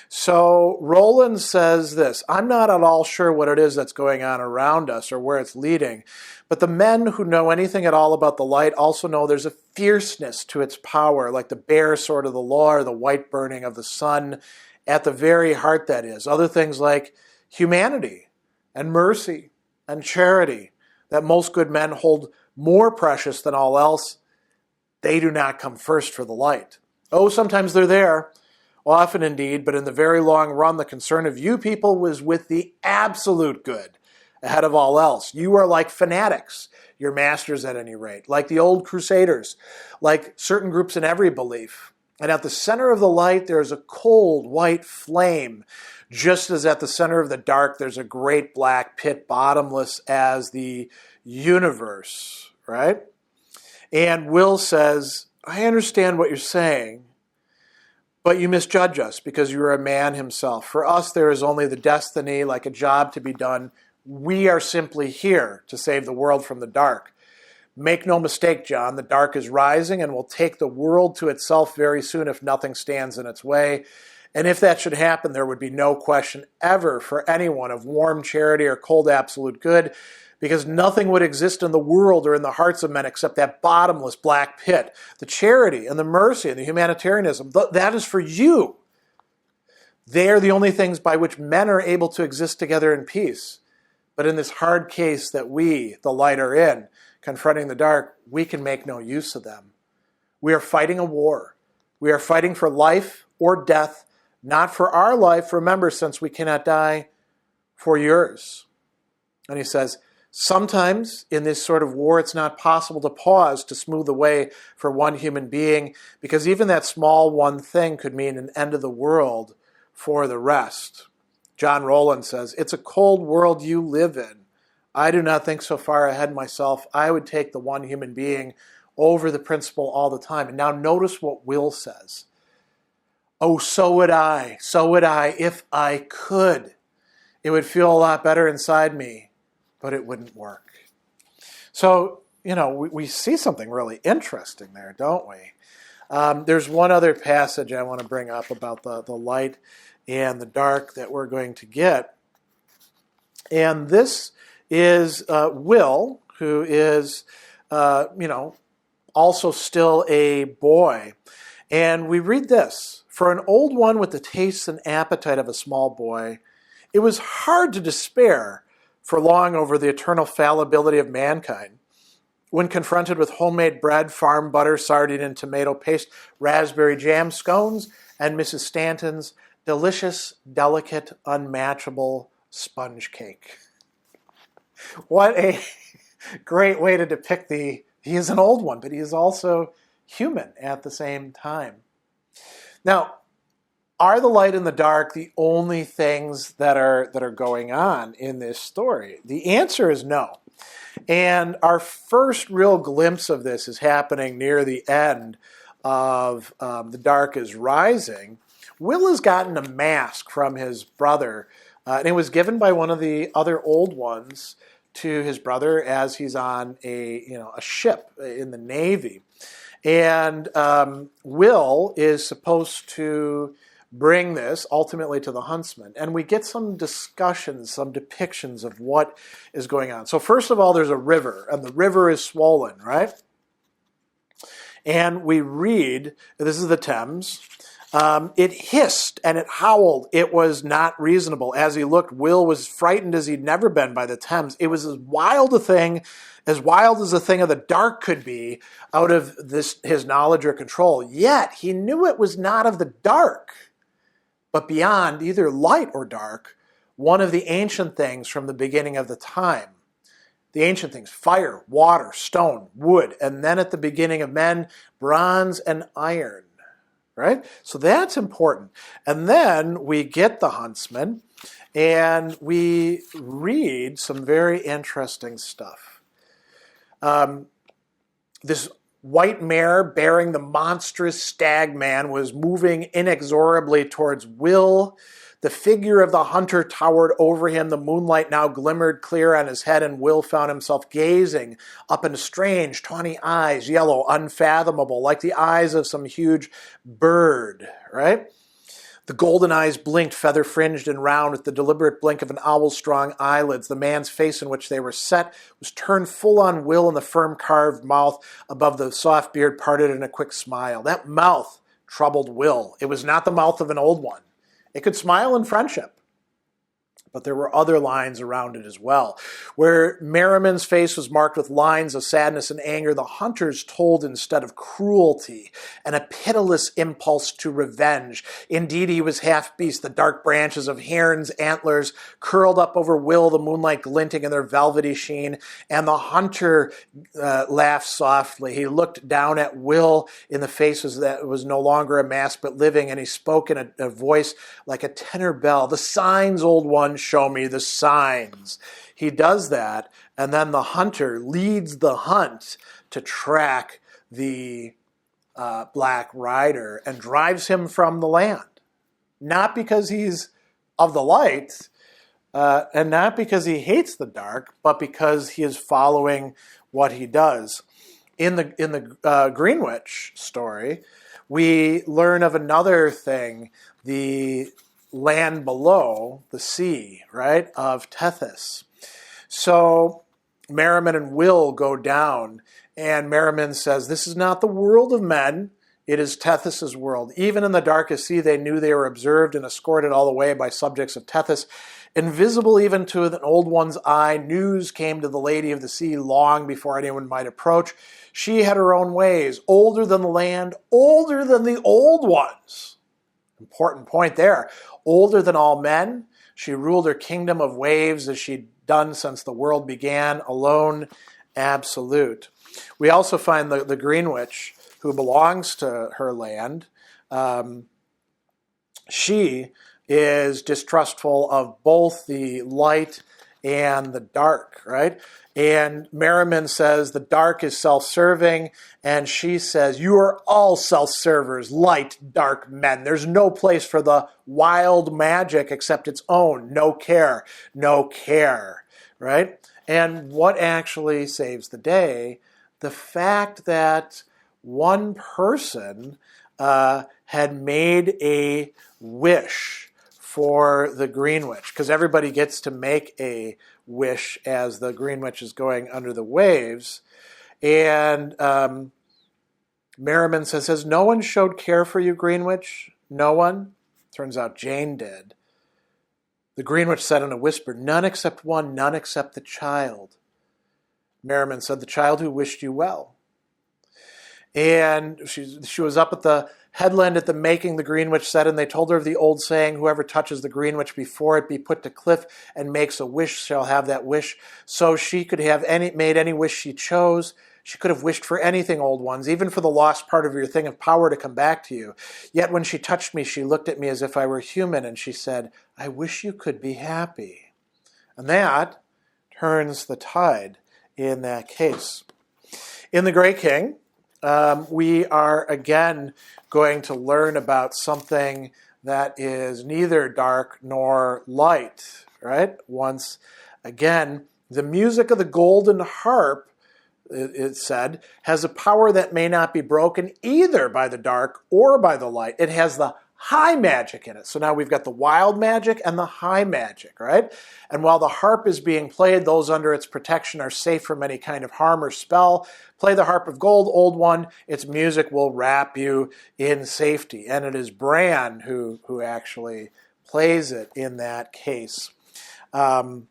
Speaker 1: So Rowland says this: "I'm not at all sure what it is that's going on around us or where it's leading. But the men who know anything at all about the light also know there's a fierceness to its power, like the bare sword of the law or the white burning of the sun at the very heart, that is. Other things like humanity and mercy and charity that most good men hold more precious than all else, they do not come first for the light. Oh, sometimes they're there, often indeed, but in the very long run, the concern of you people was with the absolute good ahead of all else. You are like fanatics, your masters at any rate, like the old crusaders, like certain groups in every belief. And at the center of the light, there is a cold white flame, just as at the center of the dark, there's a great black pit, bottomless as the universe, right? And Will says, I understand what you're saying, but you misjudge us because you are a man himself. For us, there is only the destiny, like a job to be done. We are simply here to save the world from the dark. Make no mistake, John, the dark is rising and will take the world to itself very soon if nothing stands in its way. And if that should happen, there would be no question ever for anyone of warm charity or cold absolute good, because nothing would exist in the world or in the hearts of men except that bottomless black pit. The charity and the mercy and the humanitarianism, that is for you. They are the only things by which men are able to exist together in peace. But in this hard case that we, the light, are in, confronting the dark, we can make no use of them. We are fighting a war. We are fighting for life or death, not for our life, remember, since we cannot die, for yours. And he says, sometimes in this sort of war, it's not possible to pause to smooth the way for one human being, because even that small one thing could mean an end of the world for the rest. John Rowland says, it's a cold world you live in. I do not think so far ahead myself. I would take the one human being over the principle all the time. And now notice what Will says. Oh, so would I, if I could. It would feel a lot better inside me, but it wouldn't work. So, we see something really interesting there, don't we? There's one other passage I want to bring up about the light and the dark that we're going to get. And this is Will, who is, also still a boy. And we read this. For an old one with the tastes and appetite of a small boy, it was hard to despair for long over the eternal fallibility of mankind. When confronted with homemade bread, farm butter, sardine and tomato paste, raspberry jam, scones, and Mrs. Stanton's delicious, delicate, unmatchable sponge cake. What a great way to depict he is an old one, but he is also human at the same time. Now, are the light and the dark the only things that are going on in this story? The answer is no. And our first real glimpse of this is happening near the end of The Dark is Rising. Will has gotten a mask from his brother, And it was given by one of the other old ones to his brother as he's on a ship in the Navy. And Will is supposed to bring this ultimately to the huntsman. And we get some discussions, some depictions of what is going on. So first of all, there's a river, and the river is swollen, right? And we read, this is the Thames, it hissed and it howled. It was not reasonable. As he looked, Will was frightened as he'd never been by the Thames. It was as wild as a thing of the dark could be out of his knowledge or control. Yet he knew it was not of the dark, but beyond either light or dark, one of the ancient things from the beginning of the time. The ancient things, fire, water, stone, wood, and then at the beginning of men, bronze and iron, right? So that's important. And then we get the huntsman, and we read some very interesting stuff. This white mare bearing the monstrous stag man was moving inexorably towards Will. The figure of the hunter towered over him. The moonlight now glimmered clear on his head, and Will found himself gazing up into strange, tawny eyes, yellow, unfathomable, like the eyes of some huge bird, right? The golden eyes blinked, feather-fringed and round, with the deliberate blink of an owl's strong eyelids. The man's face in which they were set was turned full on Will, and the firm carved mouth above the soft beard parted in a quick smile. That mouth troubled Will. It was not the mouth of an old one. It could smile in friendship, but there were other lines around it as well. Where Merriman's face was marked with lines of sadness and anger, the hunter's told instead of cruelty and a pitiless impulse to revenge. Indeed, he was half beast, the dark branches of Heron's antlers curled up over Will, the moonlight glinting in their velvety sheen, and the hunter laughed softly. He looked down at Will in the face that was no longer a mask but living, and he spoke in a voice like a tenor bell. The signs, old one, show me the signs. He does that, and then the hunter leads the hunt to track the black rider and drives him from the land. Not because he's of the light, and not because he hates the dark, but because he is following what he does. In the Greenwitch story, we learn of another thing, the land below, the sea, right, of Tethys. So Merriman and Will go down, and Merriman says, this is not the world of men, it is Tethys' world. Even in the darkest sea, they knew they were observed and escorted all the way by subjects of Tethys. Invisible even to an old one's eye, news came to the lady of the sea long before anyone might approach. She had her own ways, older than the land, older than the old ones. Important point there. Older than all men, she ruled her kingdom of waves as she'd done since the world began, alone, absolute. We also find the Greenwitch, who belongs to her land. She is distrustful of both the light and the dark, right? And Merriman says the dark is self-serving, and she says, you are all self-servers, light, dark men. There's no place for the wild magic except its own. No care, right? And what actually saves the day? The fact that one person had made a wish for the Greenwitch, because everybody gets to make a wish as the Greenwitch is going under the waves. And Merriman says, has no one showed care for you, Greenwitch? No one? Turns out Jane did. The Greenwitch said in a whisper, none except one, none except the child. Merriman said, the child who wished you well. And she was up at the headland at the making, the Greenwitch said, and they told her of the old saying, whoever touches the Greenwitch before it be put to cliff and makes a wish shall have that wish. So she could have made any wish she chose. She could have wished for anything, old ones, even for the lost part of your thing of power to come back to you. Yet when she touched me, she looked at me as if I were human, and she said, I wish you could be happy. And that turns the tide in that case. In The Grey King, we are again going to learn about something that is neither dark nor light, right? Once again, the music of the golden harp, it said, has a power that may not be broken either by the dark or by the light. It has the high magic in it. So now we've got the wild magic and the high magic, right? And while the harp is being played, those under its protection are safe from any kind of harm or spell. Play the harp of gold, old one, its music will wrap you in safety. And it is Bran who actually plays it in that case. Then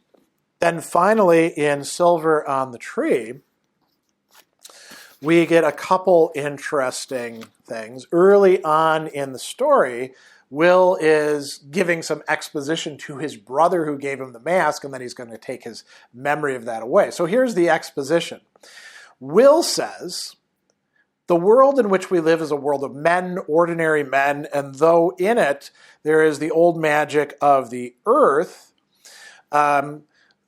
Speaker 1: finally, in Silver on the Tree, we get a couple interesting things. Early on in the story, Will is giving some exposition to his brother who gave him the mask, and then he's going to take his memory of that away. So here's the exposition. Will says, the world in which we live is a world of men, ordinary men, and though in it there is the old magic of the earth,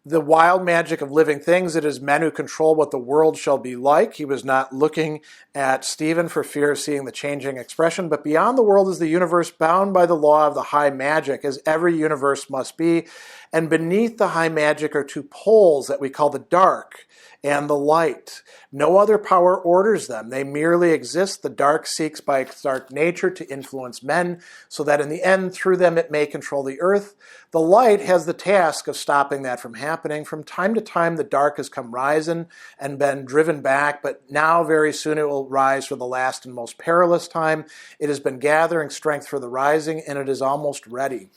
Speaker 1: the wild magic of living things, it is men who control what the world shall be like. He was not looking at Stephen for fear of seeing the changing expression, but beyond the world is the universe bound by the law of the high magic, as every universe must be. And beneath the high magic are two poles that we call the dark and the light. No other power orders them. They merely exist. The dark seeks by its dark nature to influence men, so that in the end, through them, it may control the earth. The light has the task of stopping that from happening. From time to time, the dark has come rising and been driven back, but now very soon it will rise for the last and most perilous time. It has been gathering strength for the rising, and it is almost ready.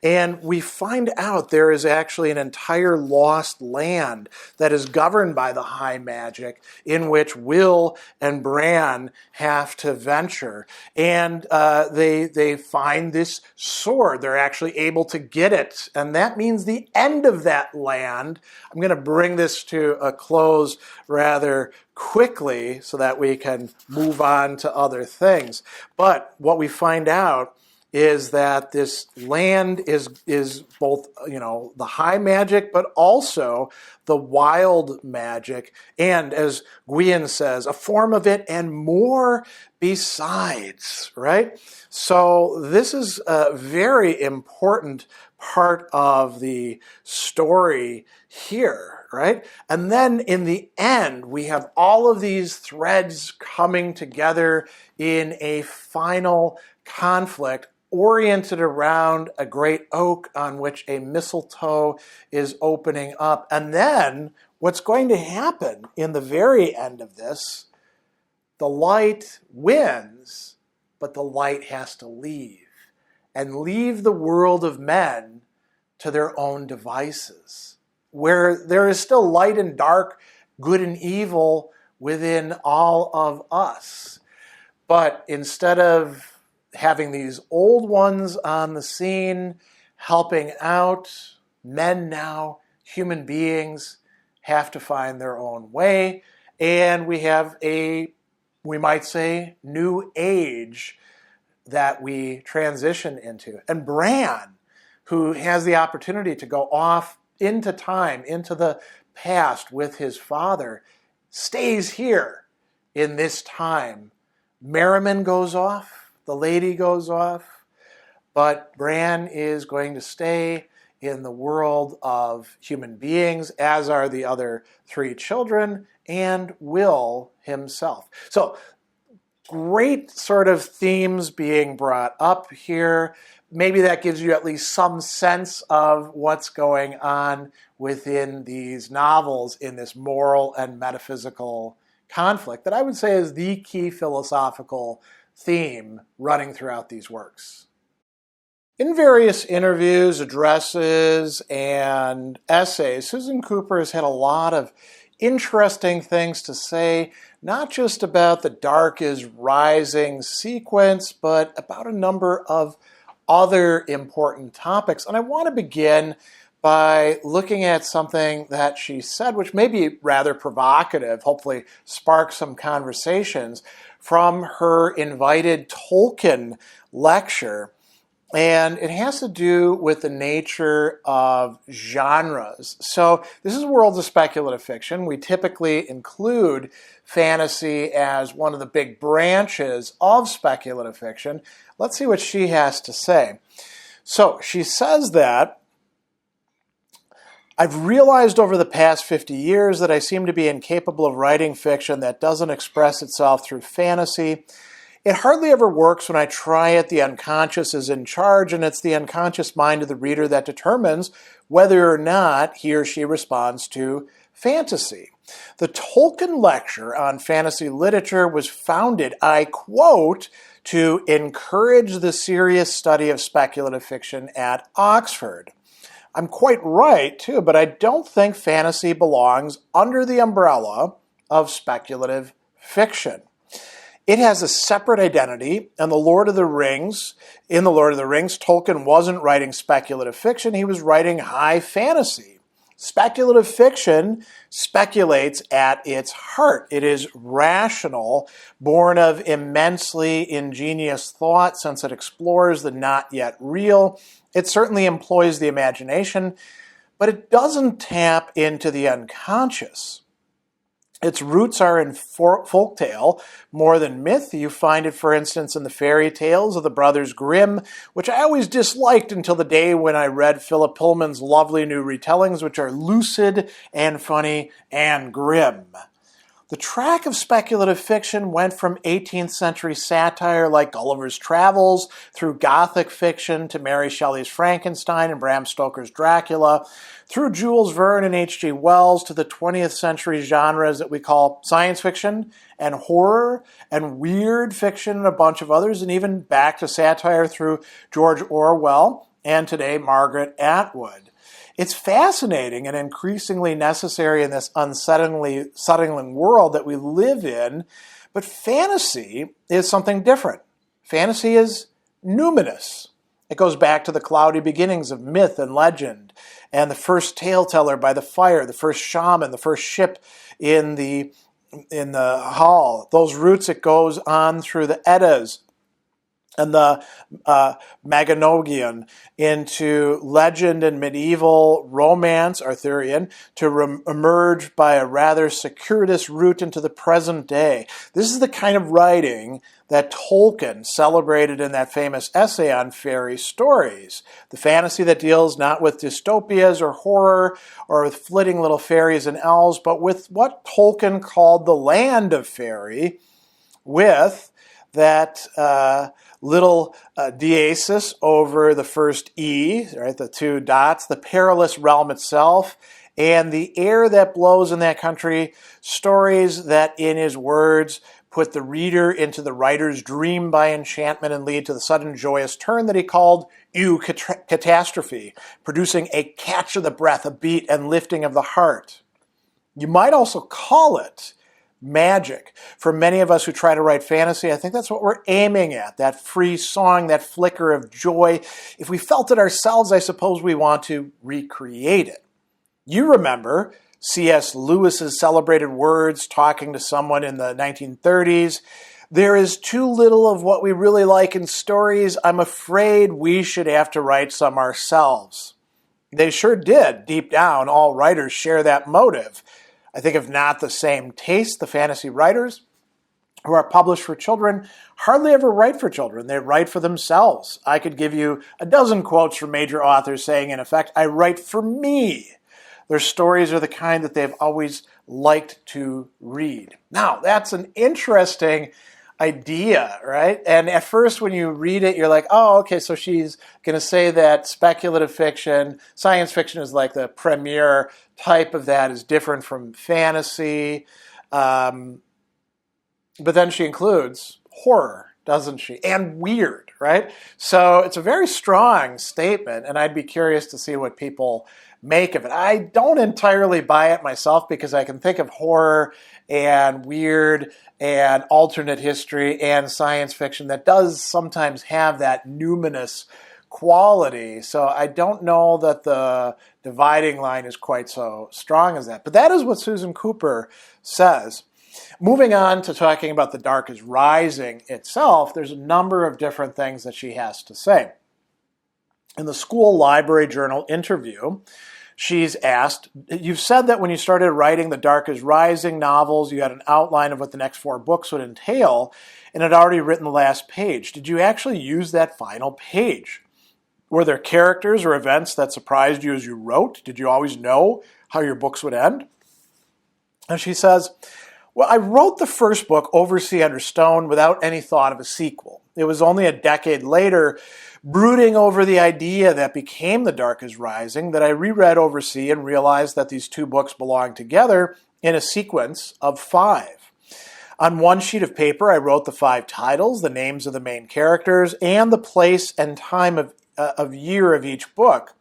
Speaker 1: And we find out there is actually an entire lost land that is governed by the high magic, in which Will and Bran have to venture. And they find this sword. They're actually able to get it. And that means the end of that land. I'm going to bring this to a close rather quickly so that we can move on to other things. But what we find out is that this land is both, the high magic, but also the wild magic, and as Gwion says, a form of it and more besides, right? So this is a very important part of the story here, right? And then in the end, we have all of these threads coming together in a final conflict oriented around a great oak on which a mistletoe is opening up. And then what's going to happen in the very end of this, the light wins, but the light has to leave and leave the world of men to their own devices, where there is still light and dark, good and evil within all of us. But instead of having these old ones on the scene, helping out, men now, human beings, have to find their own way. And we have we might say, new age that we transition into. And Bran, who has the opportunity to go off into time, into the past with his father, stays here in this time. Merriman goes off. The lady goes off, but Bran is going to stay in the world of human beings, as are the other three children, and Will himself. So, great sort of themes being brought up here. Maybe that gives you at least some sense of what's going on within these novels in this moral and metaphysical conflict that I would say is the key philosophical theme running throughout these works. In various interviews, addresses, and essays, Susan Cooper has had a lot of interesting things to say, not just about the Dark is Rising sequence, but about a number of other important topics. And I want to begin by looking at something that she said, which may be rather provocative, hopefully spark some conversations, from her invited Tolkien lecture. And it has to do with the nature of genres. So this is Worlds of Speculative Fiction. We typically include fantasy as one of the big branches of speculative fiction. Let's see what she has to say. So she says that, I've realized over the past 50 years that I seem to be incapable of writing fiction that doesn't express itself through fantasy. It hardly ever works when I try it. The unconscious is in charge, and it's the unconscious mind of the reader that determines whether or not he or she responds to fantasy. The Tolkien lecture on fantasy literature was founded, I quote, to encourage the serious study of speculative fiction at Oxford. I'm quite right, too, but I don't think fantasy belongs under the umbrella of speculative fiction. It has a separate identity, and in The Lord of the Rings, Tolkien wasn't writing speculative fiction, he was writing high fantasy. Speculative fiction speculates at its heart. It is rational, born of immensely ingenious thought, since it explores the not yet real. It certainly employs the imagination, but it doesn't tap into the unconscious. Its roots are in folktale more than myth. You find it, for instance, in the fairy tales of the Brothers Grimm, which I always disliked until the day when I read Philip Pullman's lovely new retellings, which are lucid and funny and grim. The track of speculative fiction went from 18th century satire like Gulliver's Travels through Gothic fiction to Mary Shelley's Frankenstein and Bram Stoker's Dracula, through Jules Verne and H.G. Wells to the 20th century genres that we call science fiction and horror and weird fiction and a bunch of others, and even back to satire through George Orwell and today Margaret Atwood. It's fascinating and increasingly necessary in this unsettling world that we live in, but fantasy is something different. Fantasy is numinous. It goes back to the cloudy beginnings of myth and legend, and the first tale teller by the fire, the first shaman, the first ship in the hall. Those roots, it goes on through the Eddas and the Mabinogion into legend and medieval romance, Arthurian, to emerge by a rather circuitous route into the present day. This is the kind of writing that Tolkien celebrated in that famous essay on fairy stories. The fantasy that deals not with dystopias or horror or with flitting little fairies and elves, but with what Tolkien called the land of fairy, with that little diasis over the first E, right, the two dots, the perilous realm itself, and the air that blows in that country, stories that, in his words, put the reader into the writer's dream by enchantment and lead to the sudden joyous turn that he called catastrophe, producing a catch of the breath, a beat, and lifting of the heart. You might also call it magic. For many of us who try to write fantasy, I think that's what we're aiming at, that free song, that flicker of joy. If we felt it ourselves, I suppose we want to recreate it. You remember C.S. Lewis's celebrated words talking to someone in the 1930s. There is too little of what we really like in stories. I'm afraid we should have to write some ourselves. They sure did. Deep down, all writers share that motive. I think if not the same taste, the fantasy writers who are published for children hardly ever write for children. They write for themselves. I could give you a dozen quotes from major authors saying, in effect, I write for me. Their stories are the kind that they've always liked to read. Now, that's an interesting idea, right? And at first when you read it, you're like, oh, okay, so she's going to say that speculative fiction, science fiction is like the premier type of that, is different from fantasy. But then she includes horror, doesn't she? And weird, right? So it's a very strong statement, and I'd be curious to see what people make of it. I don't entirely buy it myself because I can think of horror and weird and alternate history and science fiction that does sometimes have that numinous quality. So I don't know that the dividing line is quite so strong as that. But that is what Susan Cooper says. Moving on to talking about The Dark is Rising itself, there's a number of different things that she has to say. In the school library journal interview, she's asked, you've said that when you started writing the Dark is Rising novels, you had an outline of what the next 4 books would entail and had already written the last page. Did you actually use that final page? Were there characters or events that surprised you as you wrote? Did you always know how your books would end? And she says, well, I wrote the first book, Oversea Under Stone, without any thought of a sequel. It was only a decade later, brooding over the idea that became The Dark is Rising, that I reread Oversea and realized that these 2 books belong together in a sequence of 5. On one sheet of paper, I wrote the 5 titles, the names of the main characters, and the place and time of year of each book.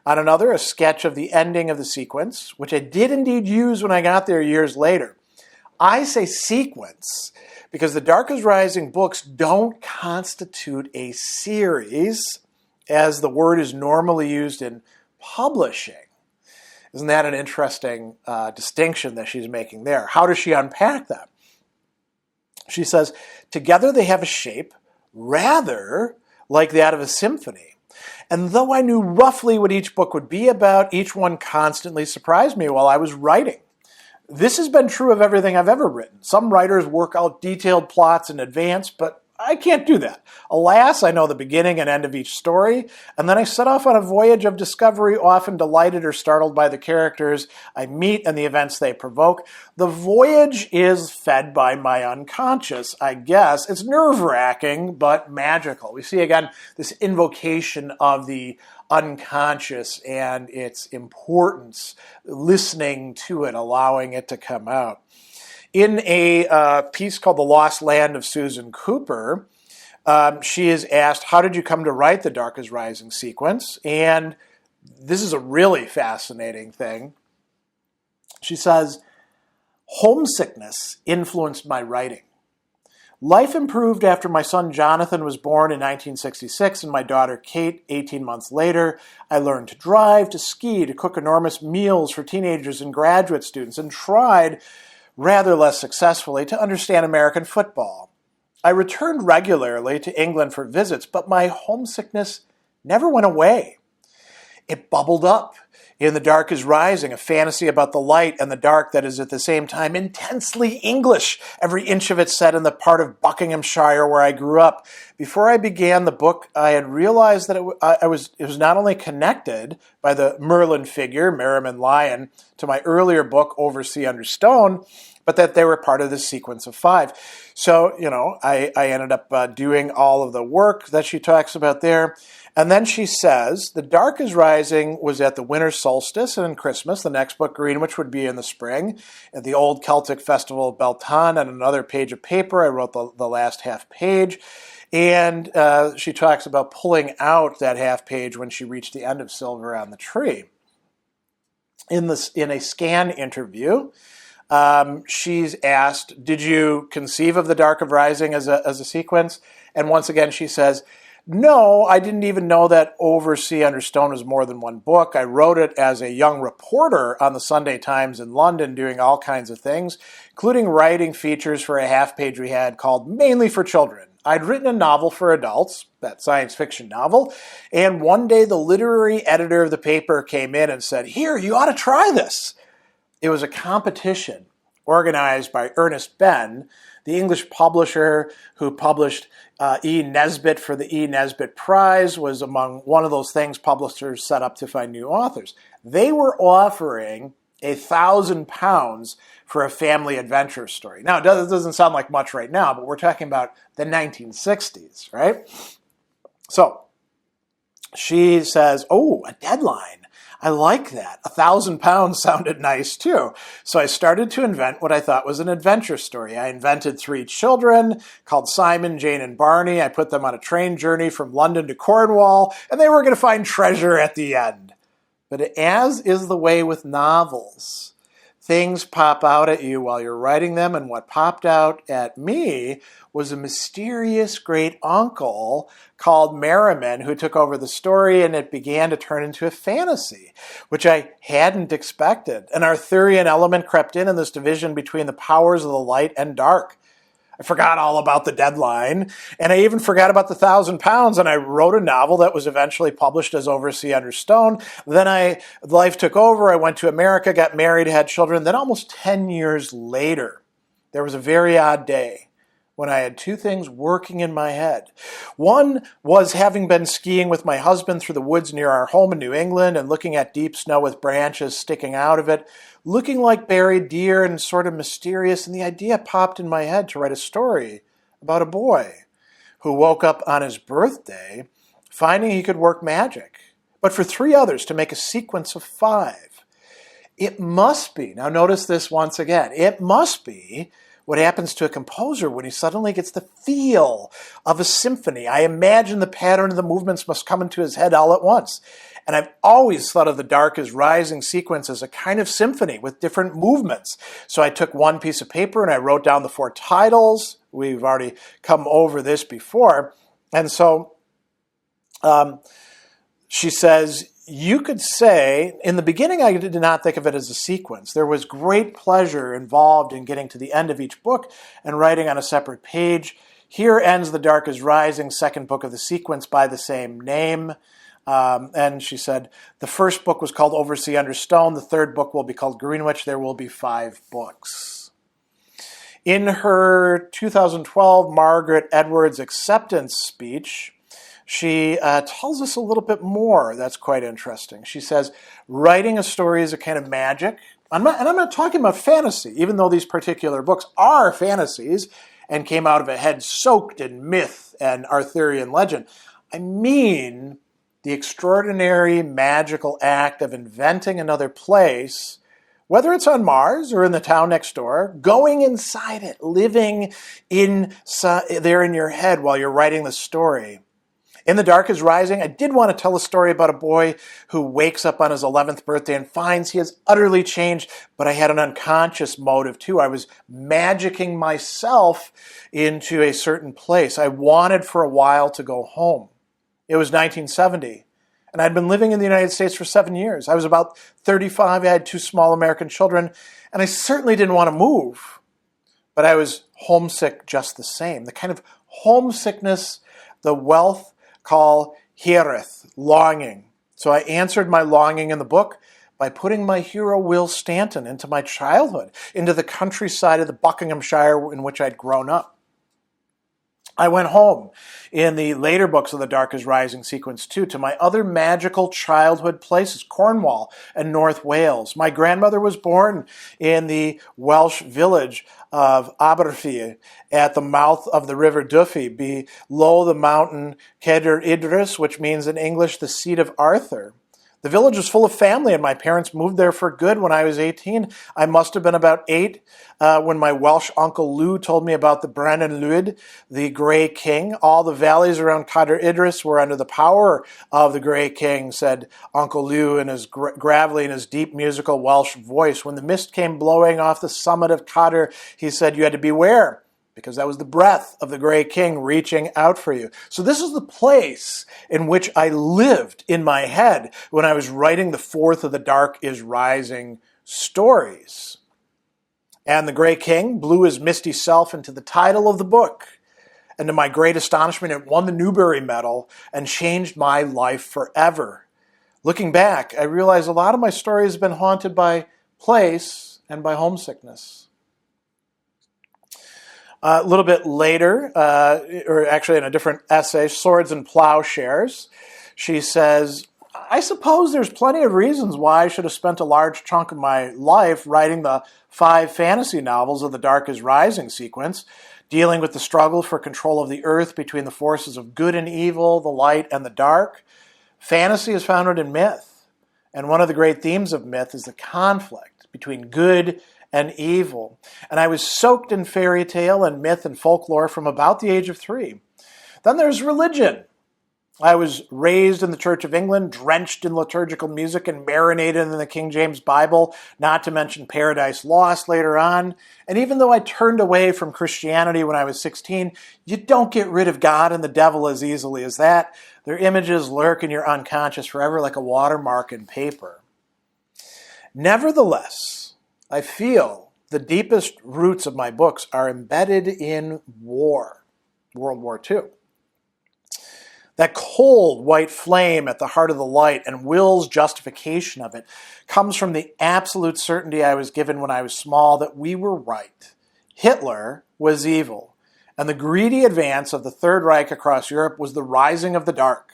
Speaker 1: On another, a sketch of the ending of the sequence, which I did indeed use when I got there years later. I say sequence because the Dark is Rising books don't constitute a series as the word is normally used in publishing. Isn't that an interesting distinction that she's making there? How does she unpack that? She says, together they have a shape rather like that of a symphony. And though I knew roughly what each book would be about, each one constantly surprised me while I was writing. This has been true of everything I've ever written. Some writers work out detailed plots in advance, but I can't do that. Alas, I know the beginning and end of each story, and then I set off on a voyage of discovery, often delighted or startled by the characters I meet and the events they provoke. The voyage is fed by my unconscious, I guess. It's nerve-wracking, but magical. We see again this invocation of the unconscious and its importance, listening to it, allowing it to come out. In a piece called The Lost Land of Susan Cooper, she is asked, how did you come to write the Dark is Rising sequence? And this is a really fascinating thing. She says, homesickness influenced my writing. Life improved after my son Jonathan was born in 1966 and my daughter Kate 18 months later. I learned to drive, to ski, to cook enormous meals for teenagers and graduate students, and tried, rather less successfully, to understand American football. I returned regularly to England for visits, but my homesickness never went away. It bubbled up in The Dark is Rising, a fantasy about the light and the dark that is at the same time intensely English, every inch of it set in the part of Buckinghamshire where I grew up. Before I began the book, I had realized that it was not only connected by the Merlin figure, Merriman Lion, to my earlier book, Oversea Under Stone, but that they were part of this sequence of 5. So, I ended up doing all of the work that she talks about there. And then she says, The Dark is Rising was at the winter solstice and Christmas. The next book, Greenwich, would be in the spring. At the old Celtic festival of Beltane, on another page of paper, I wrote the last half page. And she talks about pulling out that half page when she reached the end of Silver on the Tree. In a scan interview, she's asked, did you conceive of The Dark of Rising as a sequence? And once again, she says, no, I didn't even know that Oversea Under Stone was more than one book. I wrote it as a young reporter on the Sunday Times in London, doing all kinds of things, including writing features for a half page we had called Mainly for Children. I'd written a novel for adults, that science fiction novel, and one day the literary editor of the paper came in and said, here, you ought to try this. It was a competition organized by Ernest Benn, the English publisher who published E. Nesbit for the E. Nesbit Prize, was among one of those things publishers set up to find new authors. They were offering £1,000 for a family adventure story. Now, it doesn't sound like much right now, but we're talking about the 1960s, right? So she says, oh, a deadline. I like that. £1,000 sounded nice too. So I started to invent what I thought was an adventure story. I invented 3 children called Simon, Jane, and Barney. I put them on a train journey from London to Cornwall, and they were going to find treasure at the end. But as is the way with novels, things pop out at you while you're writing them, and what popped out at me was a mysterious great uncle called Merriman who took over the story, and it began to turn into a fantasy, which I hadn't expected. An Arthurian element crept in this division between the powers of the light and dark. I forgot all about the deadline, and I even forgot about the 1,000 pounds, and I wrote a novel that was eventually published as Oversea Under Stone. Then life took over. I went to America, got married, had children. Then almost 10 years later, there was a very odd day when I had two things working in my head. One was having been skiing with my husband through the woods near our home in New England and looking at deep snow with branches sticking out of it, looking like buried deer and sort of mysterious, and the idea popped in my head to write a story about a boy who woke up on his birthday finding he could work magic, but for 3 others to make a sequence of 5. It must be, now notice this once again, it must be what happens to a composer when he suddenly gets the feel of a symphony. I imagine the pattern of the movements must come into his head all at once. And I've always thought of the Dark is Rising sequence as a kind of symphony with different movements. So I took one piece of paper and I wrote down the 4 titles. We've already come over this before. And so she says, you could say, in the beginning I did not think of it as a sequence. There was great pleasure involved in getting to the end of each book and writing on a separate page. Here ends The Dark is Rising, second book of the sequence by the same name. And she said, the first book was called Oversea Under Stone. The third book will be called Greenwitch. There will be 5 books. In her 2012 Margaret Edwards acceptance speech, she tells us a little bit more that's quite interesting. She says, writing a story is a kind of magic. I'm not talking about fantasy, even though these particular books are fantasies and came out of a head soaked in myth and Arthurian legend. I mean the extraordinary magical act of inventing another place, whether it's on Mars or in the town next door, going inside it, living there in your head while you're writing the story. In The Dark is Rising, I did want to tell a story about a boy who wakes up on his 11th birthday and finds he has utterly changed, but I had an unconscious motive too. I was magicking myself into a certain place. I wanted for a while to go home. It was 1970, and I'd been living in the United States for 7 years. I was about 35, I had 2 small American children, and I certainly didn't want to move, but I was homesick just the same. The kind of homesickness the wealth call hiereth, longing. So I answered my longing in the book by putting my hero Will Stanton into my childhood, into the countryside of the Buckinghamshire in which I'd grown up. I went home in the later books of The Dark is Rising sequence too, to my other magical childhood places, Cornwall and North Wales. My grandmother was born in the Welsh village of Aberffi at the mouth of the River Duffy, below the mountain Cadair Idris, which means in English the seat of Arthur. The village was full of family, and my parents moved there for good when I was 18. I must have been about 8 when my Welsh uncle Lou told me about the Brenin Luid, the Grey King. All the valleys around Cadair Idris were under the power of the Grey King, said Uncle Lou in his gravelly and his deep musical Welsh voice. When the mist came blowing off the summit of Cadair, he said you had to beware, because that was the breath of the Grey King reaching out for you. So this is the place in which I lived in my head when I was writing the 4th of the Dark is Rising stories. And the Grey King blew his misty self into the title of the book. And to my great astonishment, it won the Newbery Medal and changed my life forever. Looking back, I realize a lot of my story has been haunted by place and by homesickness. A little bit later, or actually in a different essay, Swords and Plowshares, she says, I suppose there's plenty of reasons why I should have spent a large chunk of my life writing the 5 fantasy novels of the Dark is Rising sequence, dealing with the struggle for control of the earth between the forces of good and evil, the light and the dark. Fantasy is founded in myth, and one of the great themes of myth is the conflict between good and evil. And I was soaked in fairy tale and myth and folklore from about the age of 3. Then there's religion. I was raised in the Church of England, drenched in liturgical music and marinated in the King James Bible, not to mention Paradise Lost later on. And even though I turned away from Christianity when I was 16, you don't get rid of God and the devil as easily as that. Their images lurk in your unconscious forever like a watermark in paper. Nevertheless, I feel the deepest roots of my books are embedded in war, World War II. That cold white flame at the heart of the light and Will's justification of it comes from the absolute certainty I was given when I was small that we were right. Hitler was evil, and the greedy advance of the Third Reich across Europe was the rising of the dark.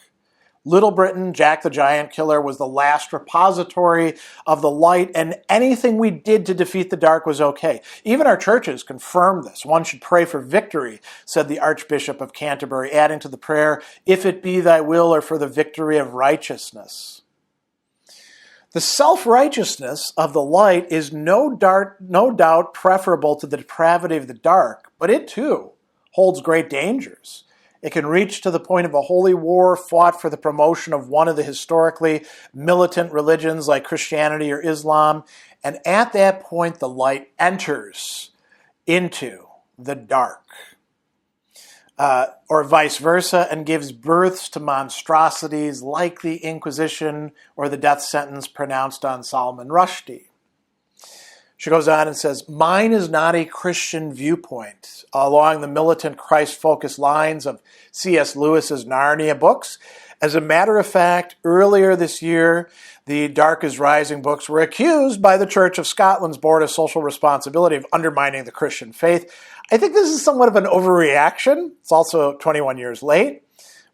Speaker 1: Little Britain, Jack the Giant Killer, was the last repository of the light, and anything we did to defeat the dark was okay. Even our churches confirmed this. One should pray for victory, said the Archbishop of Canterbury, adding to the prayer, if it be thy will, or for the victory of righteousness. The self-righteousness of the light is no doubt preferable to the depravity of the dark, but it too holds great dangers. It can reach to the point of a holy war fought for the promotion of one of the historically militant religions like Christianity or Islam. And at that point, the light enters into the dark. Or vice versa, and gives birth to monstrosities like the Inquisition or the death sentence pronounced on Salman Rushdie. She goes on and says, mine is not a Christian viewpoint along the militant Christ-focused lines of C.S. Lewis's Narnia books. As a matter of fact, earlier this year, the Dark is Rising books were accused by the Church of Scotland's Board of Social Responsibility of undermining the Christian faith. I think this is somewhat of an overreaction. It's also 21 years late.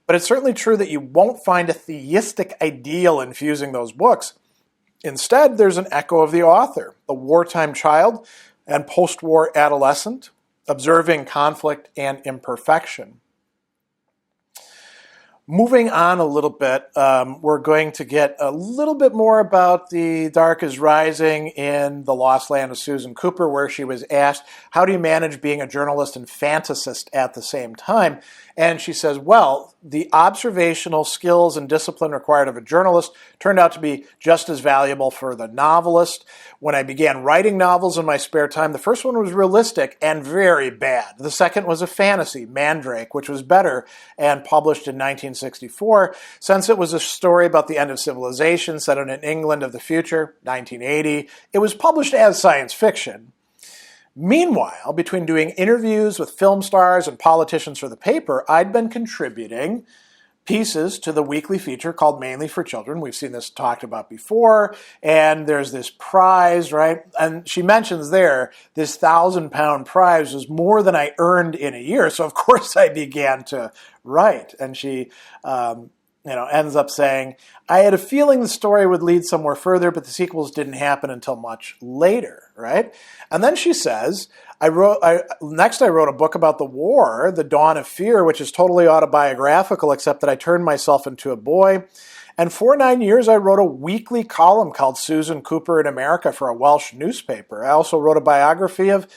Speaker 1: But it's certainly true that you won't find a theistic ideal infusing those books. Instead, there's an echo of the author, a wartime child and post-war adolescent, observing conflict and imperfection. Moving on a little bit, we're going to get a little bit more about the Dark is Rising in The Lost Land of Susan Cooper, where she was asked, how do you manage being a journalist and fantasist at the same time? And she says, well, the observational skills and discipline required of a journalist turned out to be just as valuable for the novelist. When I began writing novels in my spare time, the first one was realistic and very bad. The second was a fantasy, Mandrake, which was better and published in 1964. Since it was a story about the end of civilization set in an England of the future, 1980, it was published as science fiction. Meanwhile, between doing interviews with film stars and politicians for the paper, I'd been contributing pieces to the weekly feature called Mainly for Children. We've seen this talked about before, and there's this prize, right? And she mentions there, this 1,000-pound prize was more than I earned in a year, so of course I began to write. And she ends up saying, I had a feeling the story would lead somewhere further, but the sequels didn't happen until much later, right? And then she says, I wrote a book about the war, The Dawn of Fear, which is totally autobiographical, except that I turned myself into a boy. And for 9 years, I wrote a weekly column called Susan Cooper in America for a Welsh newspaper. I also wrote a biography of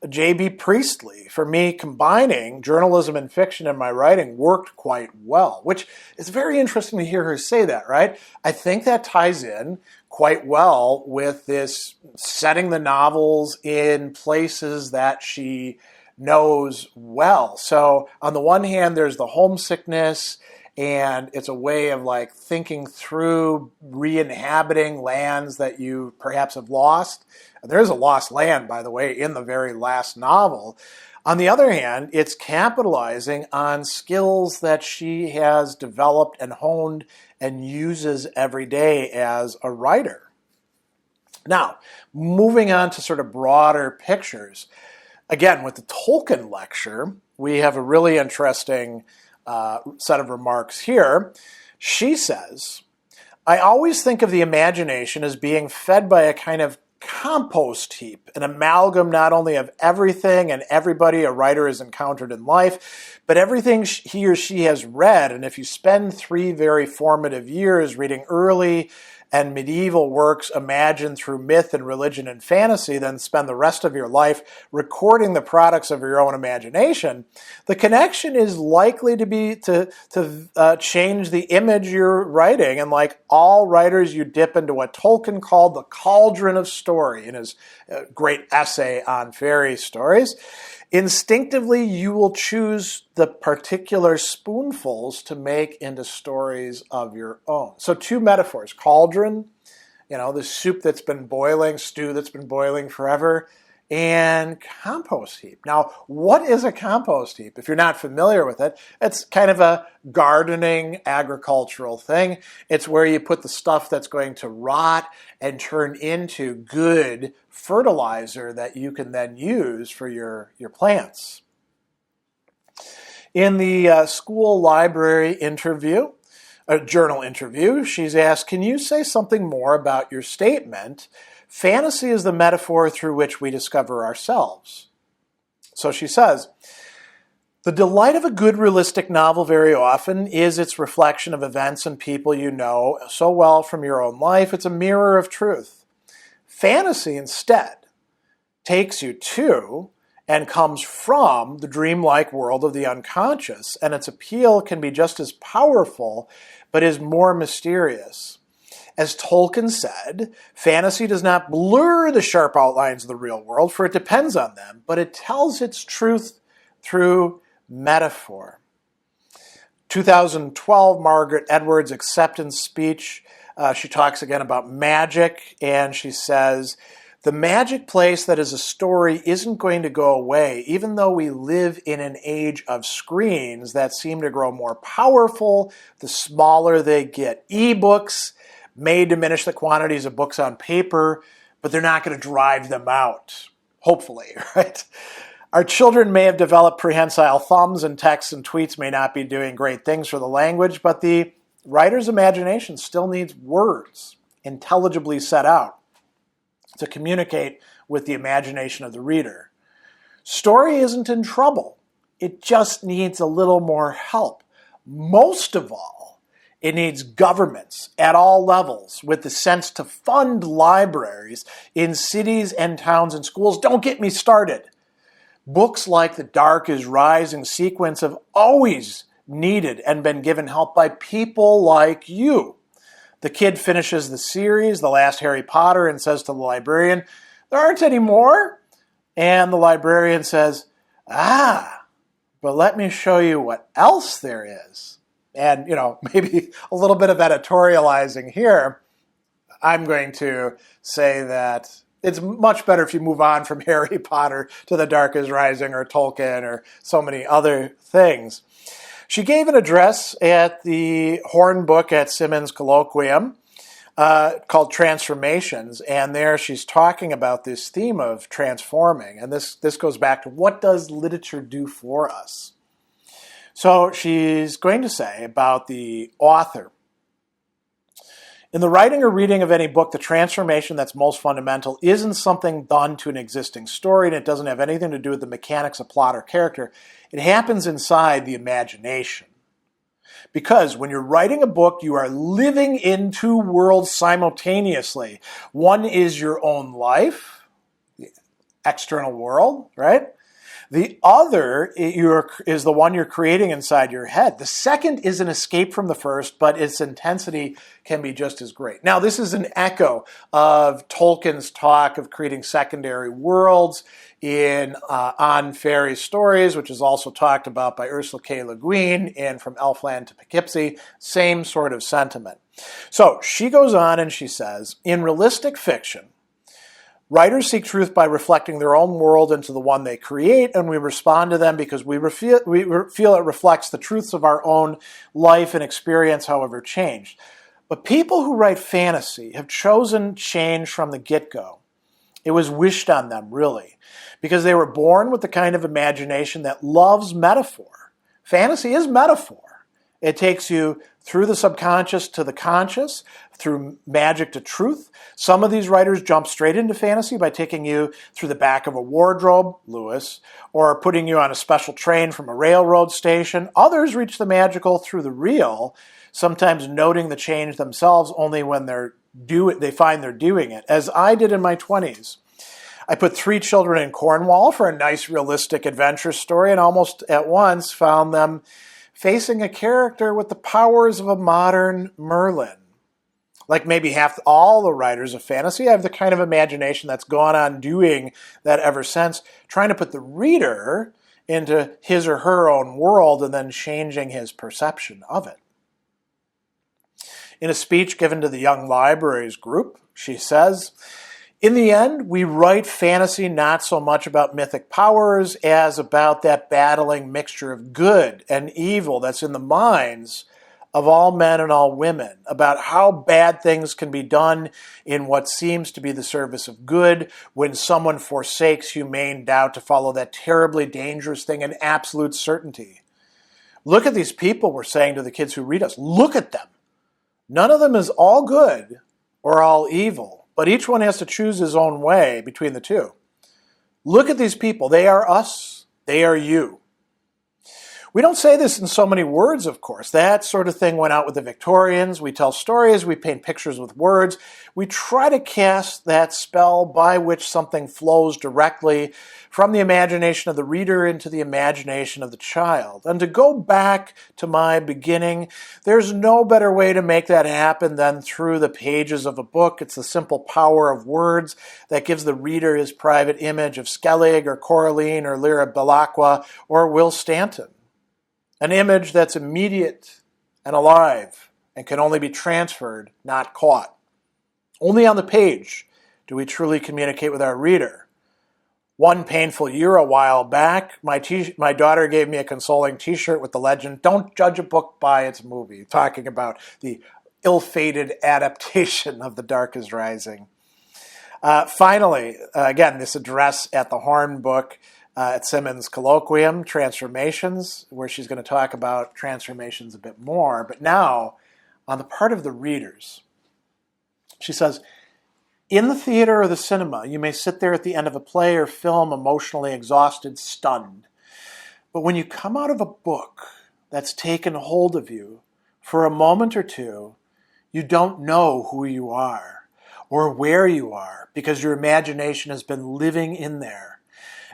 Speaker 1: J.B. Priestley. For me, combining journalism and fiction in my writing worked quite well, which is very interesting to hear her say that, right? I think that ties in quite well with this setting the novels in places that she knows well. So on the one hand, there's the homesickness, and it's a way of like thinking through re-inhabiting lands that you perhaps have lost. There's a lost land, by the way, in the very last novel. On the other hand, it's capitalizing on skills that she has developed and honed and uses every day as a writer. Now, moving on to sort of broader pictures. Again, with the Tolkien lecture, we have a really interesting set of remarks here. She says, I always think of the imagination as being fed by a kind of compost heap, an amalgam not only of everything and everybody a writer has encountered in life, but everything he or she has read. And if you spend 3 very formative years reading early and medieval works imagined through myth and religion and fantasy, then spend the rest of your life recording the products of your own imagination, the connection is likely to be to change the image you're writing. And like all writers, you dip into what Tolkien called the cauldron of story in his great essay on fairy stories. Instinctively, you will choose the particular spoonfuls to make into stories of your own. So 2 metaphors, cauldron, the soup that's been boiling, stew that's been boiling forever. and compost heap. Now, what is a compost heap? If you're not familiar with it, it's kind of a gardening, agricultural thing. It's where you put the stuff that's going to rot and turn into good fertilizer that you can then use for your plants. In the school library interview, a journal interview, she's asked, can you say something more about your statement? Fantasy is the metaphor through which we discover ourselves. So she says, the delight of a good realistic novel very often is its reflection of events and people you know so well from your own life. It's a mirror of truth. Fantasy instead takes you to and comes from the dreamlike world of the unconscious, and its appeal can be just as powerful, but is more mysterious. As Tolkien said, fantasy does not blur the sharp outlines of the real world, for it depends on them, but it tells its truth through metaphor. 2012, Margaret Edwards' acceptance speech, she talks again about magic, and she says, the magic place that is a story isn't going to go away, even though we live in an age of screens that seem to grow more powerful the smaller they get. E-books may diminish the quantities of books on paper, but they're not going to drive them out, hopefully, right? Our children may have developed prehensile thumbs, and texts and tweets may not be doing great things for the language, but the writer's imagination still needs words intelligibly set out to communicate with the imagination of the reader. Story isn't in trouble. It just needs a little more help. Most of all, it needs governments at all levels with the sense to fund libraries in cities and towns and schools. Don't get me started. Books like The Dark is Rising sequence have always needed and been given help by people like you. The kid finishes the series, The Last Harry Potter, and says to the librarian, there aren't any more? And the librarian says, but let me show you what else there is. And, maybe a little bit of editorializing here. I'm going to say that it's much better if you move on from Harry Potter to The Dark is Rising or Tolkien or so many other things. She gave an address at the Horn Book at Simmons Colloquium called Transformations, and there she's talking about this theme of transforming, and this goes back to what does literature do for us? So she's going to say about the author, in the writing or reading of any book, the transformation that's most fundamental isn't something done to an existing story, and it doesn't have anything to do with the mechanics of plot or character. It happens inside the imagination. Because when you're writing a book, you are living in two worlds simultaneously. One is your own life, the external world, right? The other is the one you're creating inside your head. The second is an escape from the first, but its intensity can be just as great. Now, this is an echo of Tolkien's talk of creating secondary worlds on fairy stories, which is also talked about by Ursula K. Le Guin in From Elfland to Poughkeepsie. Same sort of sentiment. So she goes on and she says, in realistic fiction, writers seek truth by reflecting their own world into the one they create, and we respond to them because we feel it reflects the truths of our own life and experience, however changed. But people who write fantasy have chosen change from the get-go. It was wished on them, really, because they were born with the kind of imagination that loves metaphor. Fantasy is metaphor. It takes you through the subconscious to the conscious, through magic to truth. Some of these writers jump straight into fantasy by taking you through the back of a wardrobe, Lewis, or putting you on a special train from a railroad station. Others reach the magical through the real, sometimes noting the change themselves only when they find they're doing it, as I did in my 20s. I put 3 children in Cornwall for a nice realistic adventure story and almost at once found them facing a character with the powers of a modern Merlin. Like maybe all the writers of fantasy, I have the kind of imagination that's gone on doing that ever since, trying to put the reader into his or her own world and then changing his perception of it. In a speech given to the Young Libraries group, she says, In the end, we write fantasy not so much about mythic powers as about that battling mixture of good and evil that's in the minds of all men and all women, about how bad things can be done in what seems to be the service of good when someone forsakes humane doubt to follow that terribly dangerous thing in absolute certainty. Look at these people, we're saying to the kids who read us. Look at them. None of them is all good or all evil, but each one has to choose his own way between the two. Look at these people. They are us. They are you. We don't say this in so many words, of course. That sort of thing went out with the Victorians. We tell stories, we paint pictures with words. We try to cast that spell by which something flows directly from the imagination of the reader into the imagination of the child. And to go back to my beginning, there's no better way to make that happen than through the pages of a book. It's the simple power of words that gives the reader his private image of Skellig or Coraline or Lyra Belacqua or Will Stanton. An image that's immediate and alive and can only be transferred, not caught. Only on the page do we truly communicate with our reader. One painful year a while back, my daughter gave me a consoling t-shirt with the legend, "Don't judge a book by its movie," talking about the ill-fated adaptation of The Dark is Rising. Finally, again, this address at the Horn book, at Simmons Colloquium, Transformations, where she's going to talk about transformations a bit more. But now, on the part of the readers, she says, "In the theater or the cinema, you may sit there at the end of a play or film emotionally exhausted, stunned. But when you come out of a book that's taken hold of you for a moment or two, you don't know who you are or where you are because your imagination has been living in there,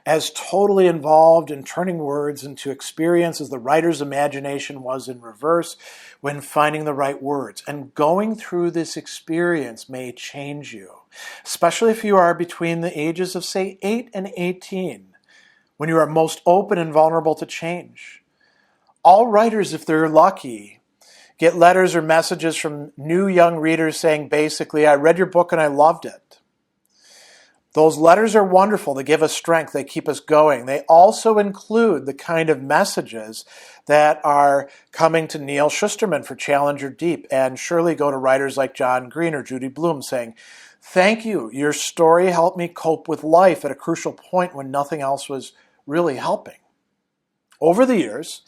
Speaker 1: as totally involved in turning words into experience as the writer's imagination was in reverse when finding the right words. And going through this experience may change you, especially if you are between the ages of, say, 8 and 18, when you are most open and vulnerable to change. All writers, if they're lucky, get letters or messages from new young readers saying, basically, I read your book and I loved it. Those letters are wonderful. They give us strength. They keep us going. They also include the kind of messages that are coming to Neil Shusterman for Challenger Deep, and surely go to writers like John Green or Judy Blume saying, "Thank you. Your story helped me cope with life at a crucial point when nothing else was really helping." Over the years,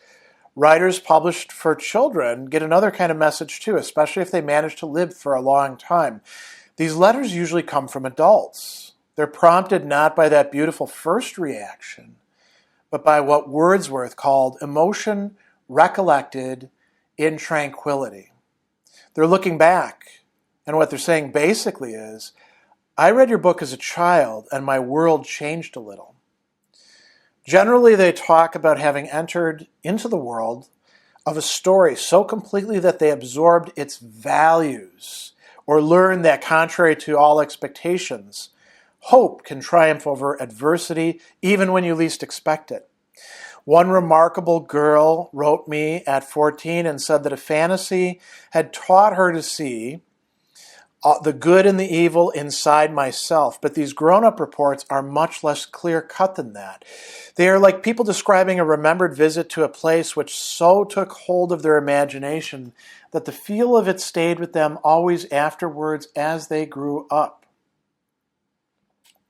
Speaker 1: writers published for children get another kind of message too, especially if they manage to live for a long time. These letters usually come from adults. They're prompted not by that beautiful first reaction, but by what Wordsworth called emotion recollected in tranquility. They're looking back, and what they're saying basically is, I read your book as a child, and my world changed a little. Generally, they talk about having entered into the world of a story so completely that they absorbed its values, or learned that contrary to all expectations, hope can triumph over adversity even when you least expect it. One remarkable girl wrote me at 14 and said that a fantasy had taught her to see the good and the evil inside myself. But these grown-up reports are much less clear-cut than that. They are like people describing a remembered visit to a place which so took hold of their imagination that the feel of it stayed with them always afterwards as they grew up.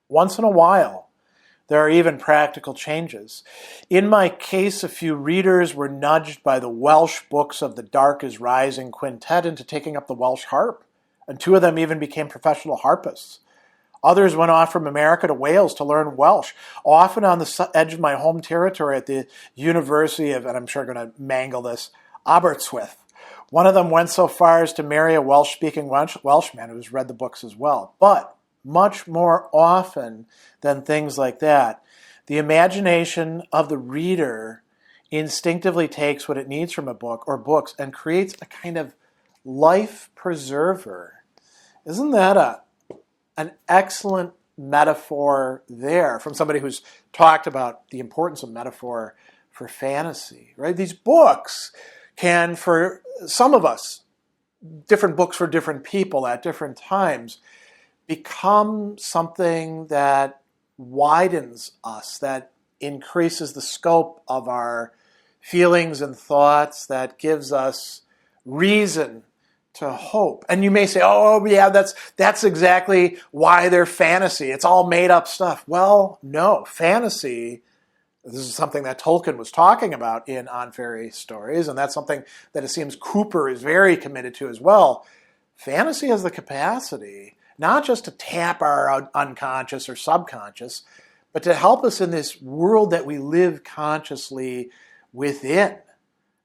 Speaker 1: Once in a while, there are even practical changes. In my case, a few readers were nudged by the Welsh books of the Dark is Rising quintet into taking up the Welsh harp, and 2 of them even became professional harpists. Others went off from America to Wales to learn Welsh, often on the edge of my home territory at the University of, and I'm sure I'm going to mangle this, Aberystwyth. One of them went so far as to marry a Welsh-speaking Welshman who's read the books as well. But much more often than things like that, the imagination of the reader instinctively takes what it needs from a book or books and creates a kind of life preserver. Isn't that an excellent metaphor there from somebody who's talked about the importance of metaphor for fantasy, right? These books can, for some of us, different books for different people at different times, become something that widens us, that increases the scope of our feelings and thoughts, that gives us reason to hope. And you may say, oh yeah, that's exactly why they're fantasy. It's all made up stuff. Well, no, fantasy, this is something that Tolkien was talking about in On Fairy Stories, and that's something that it seems Cooper is very committed to as well. Fantasy has the capacity not just to tap our unconscious or subconscious, but to help us in this world that we live consciously within.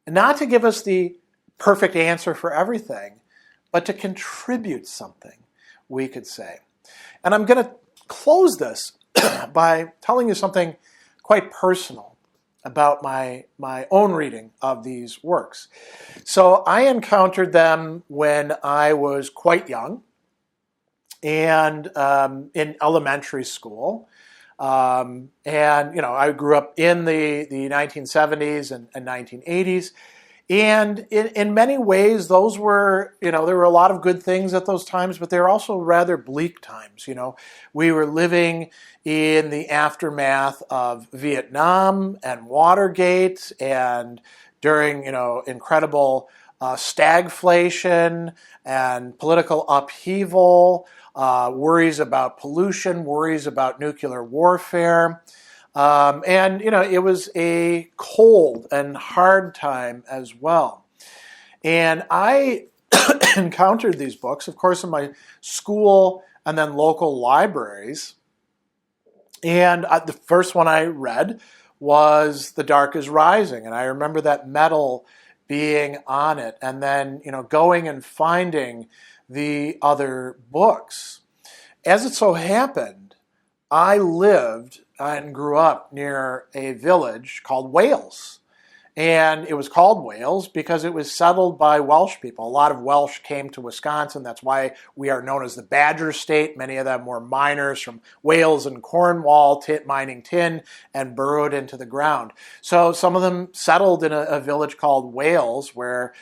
Speaker 1: And not to give us the perfect answer for everything, but to contribute something, we could say. And I'm going to close this by telling you something quite personal about my own reading of these works. So I encountered them when I was quite young and in elementary school. And, I grew up in the 1970s and 1980s. And in many ways, those were, there were a lot of good things at those times, but they were also rather bleak times. We were living in the aftermath of Vietnam and Watergate, and during, incredible stagflation and political upheaval, worries about pollution, worries about nuclear warfare. It was a cold and hard time as well. And I encountered these books, of course, in my school and then local libraries. And the first one I read was The Dark is Rising. And I remember that medal being on it. And then, going and finding the other books. As it so happened, I lived and grew up near a village called Wales. And it was called Wales because it was settled by Welsh people. A lot of Welsh came to Wisconsin. That's why we are known as the Badger State. Many of them were miners from Wales and Cornwall, mining tin and burrowed into the ground. So some of them settled in a village called Wales where,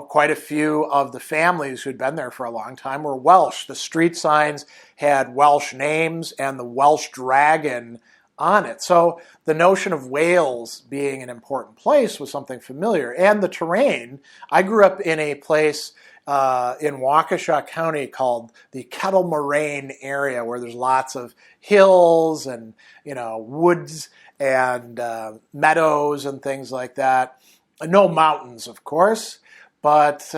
Speaker 1: quite a few of the families who'd been there for a long time were Welsh. The street signs had Welsh names and the Welsh dragon on it. So the notion of Wales being an important place was something familiar. And the terrain, I grew up in a place in Waukesha County called the Kettle Moraine area, where there's lots of hills and, woods and meadows and things like that. No mountains, of course. But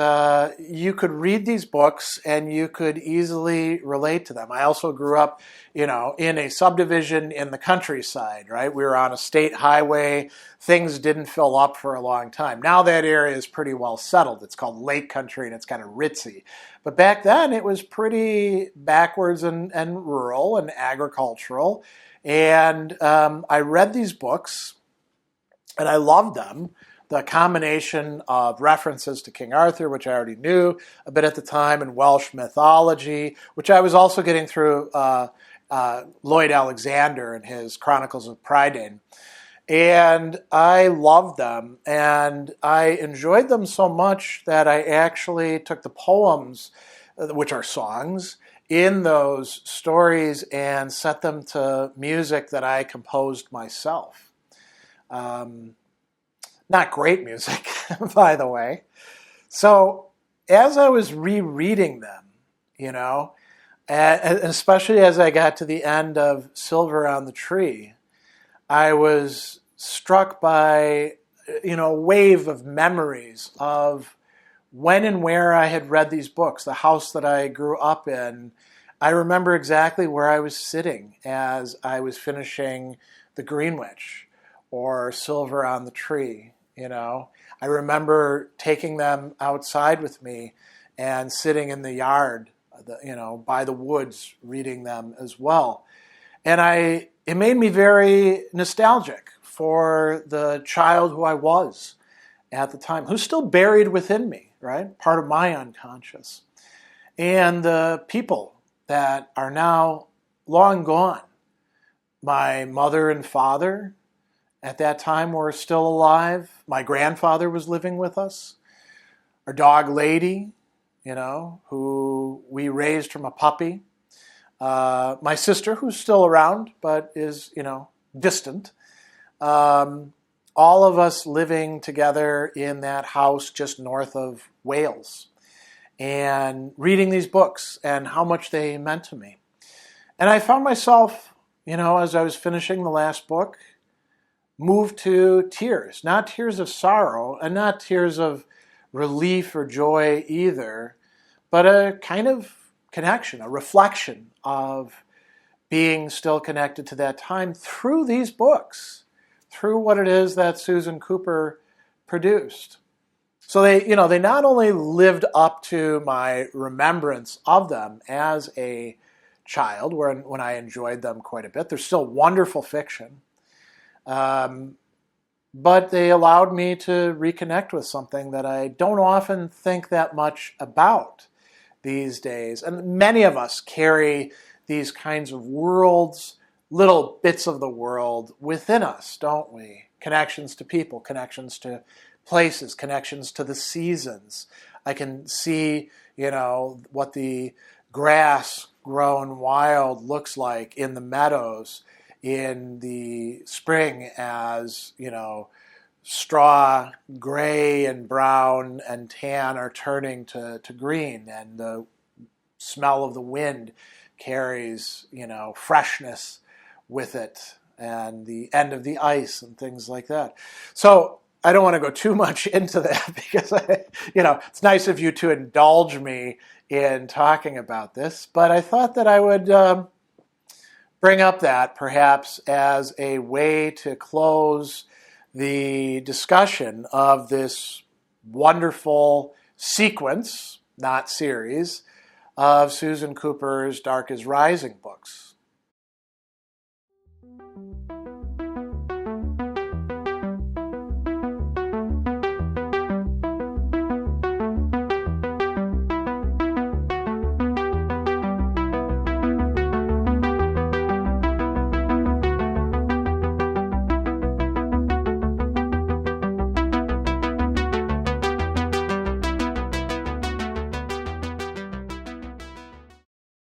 Speaker 1: you could read these books and you could easily relate to them. I also grew up, in a subdivision in the countryside, right? We were on a state highway. Things didn't fill up for a long time. Now that area is pretty well settled. It's called Lake Country and it's kind of ritzy. But back then it was pretty backwards and rural and agricultural. And I read these books and I loved them. The combination of references to King Arthur, which I already knew a bit at the time, and Welsh mythology, which I was also getting through Lloyd Alexander and his Chronicles of Prydain. And I loved them, and I enjoyed them so much that I actually took the poems, which are songs, in those stories and set them to music that I composed myself. Not great music, by the way. So as I was rereading them, and especially as I got to the end of Silver on the Tree, I was struck by, a wave of memories of when and where I had read these books, the house that I grew up in. I remember exactly where I was sitting as I was finishing the Greenwitch or Silver on the Tree. I remember taking them outside with me and sitting in the yard, by the woods, reading them as well. And it made me very nostalgic for the child who I was at the time, who's still buried within me, right? Part of my unconscious. And the people that are now long gone. My mother and father, at that time, were still alive. My grandfather was living with us. Our dog Lady, who we raised from a puppy. my sister, who's still around but is, distant. All of us living together in that house just north of Wales and reading these books and how much they meant to me. And I found myself, as I was finishing the last book, moved to tears, not tears of sorrow and not tears of relief or joy either, but a kind of connection, a reflection of being still connected to that time through these books, through what it is that Susan Cooper produced. So they not only lived up to my remembrance of them as a child, when I enjoyed them quite a bit. They're still wonderful fiction. But they allowed me to reconnect with something that I don't often think that much about these days. And many of us carry these kinds of worlds, little bits of the world within us, don't we? Connections to people, connections to places, connections to the seasons. I can see, what the grass grown wild looks like in the meadows in the spring as, straw, gray and brown and tan are turning to green, and the smell of the wind carries, freshness with it, and the end of the ice and things like that. So I don't want to go too much into that because, it's nice of you to indulge me in talking about this, but I thought that I would bring up that perhaps as a way to close the discussion of this wonderful sequence, not series, of Susan Cooper's Dark is Rising books.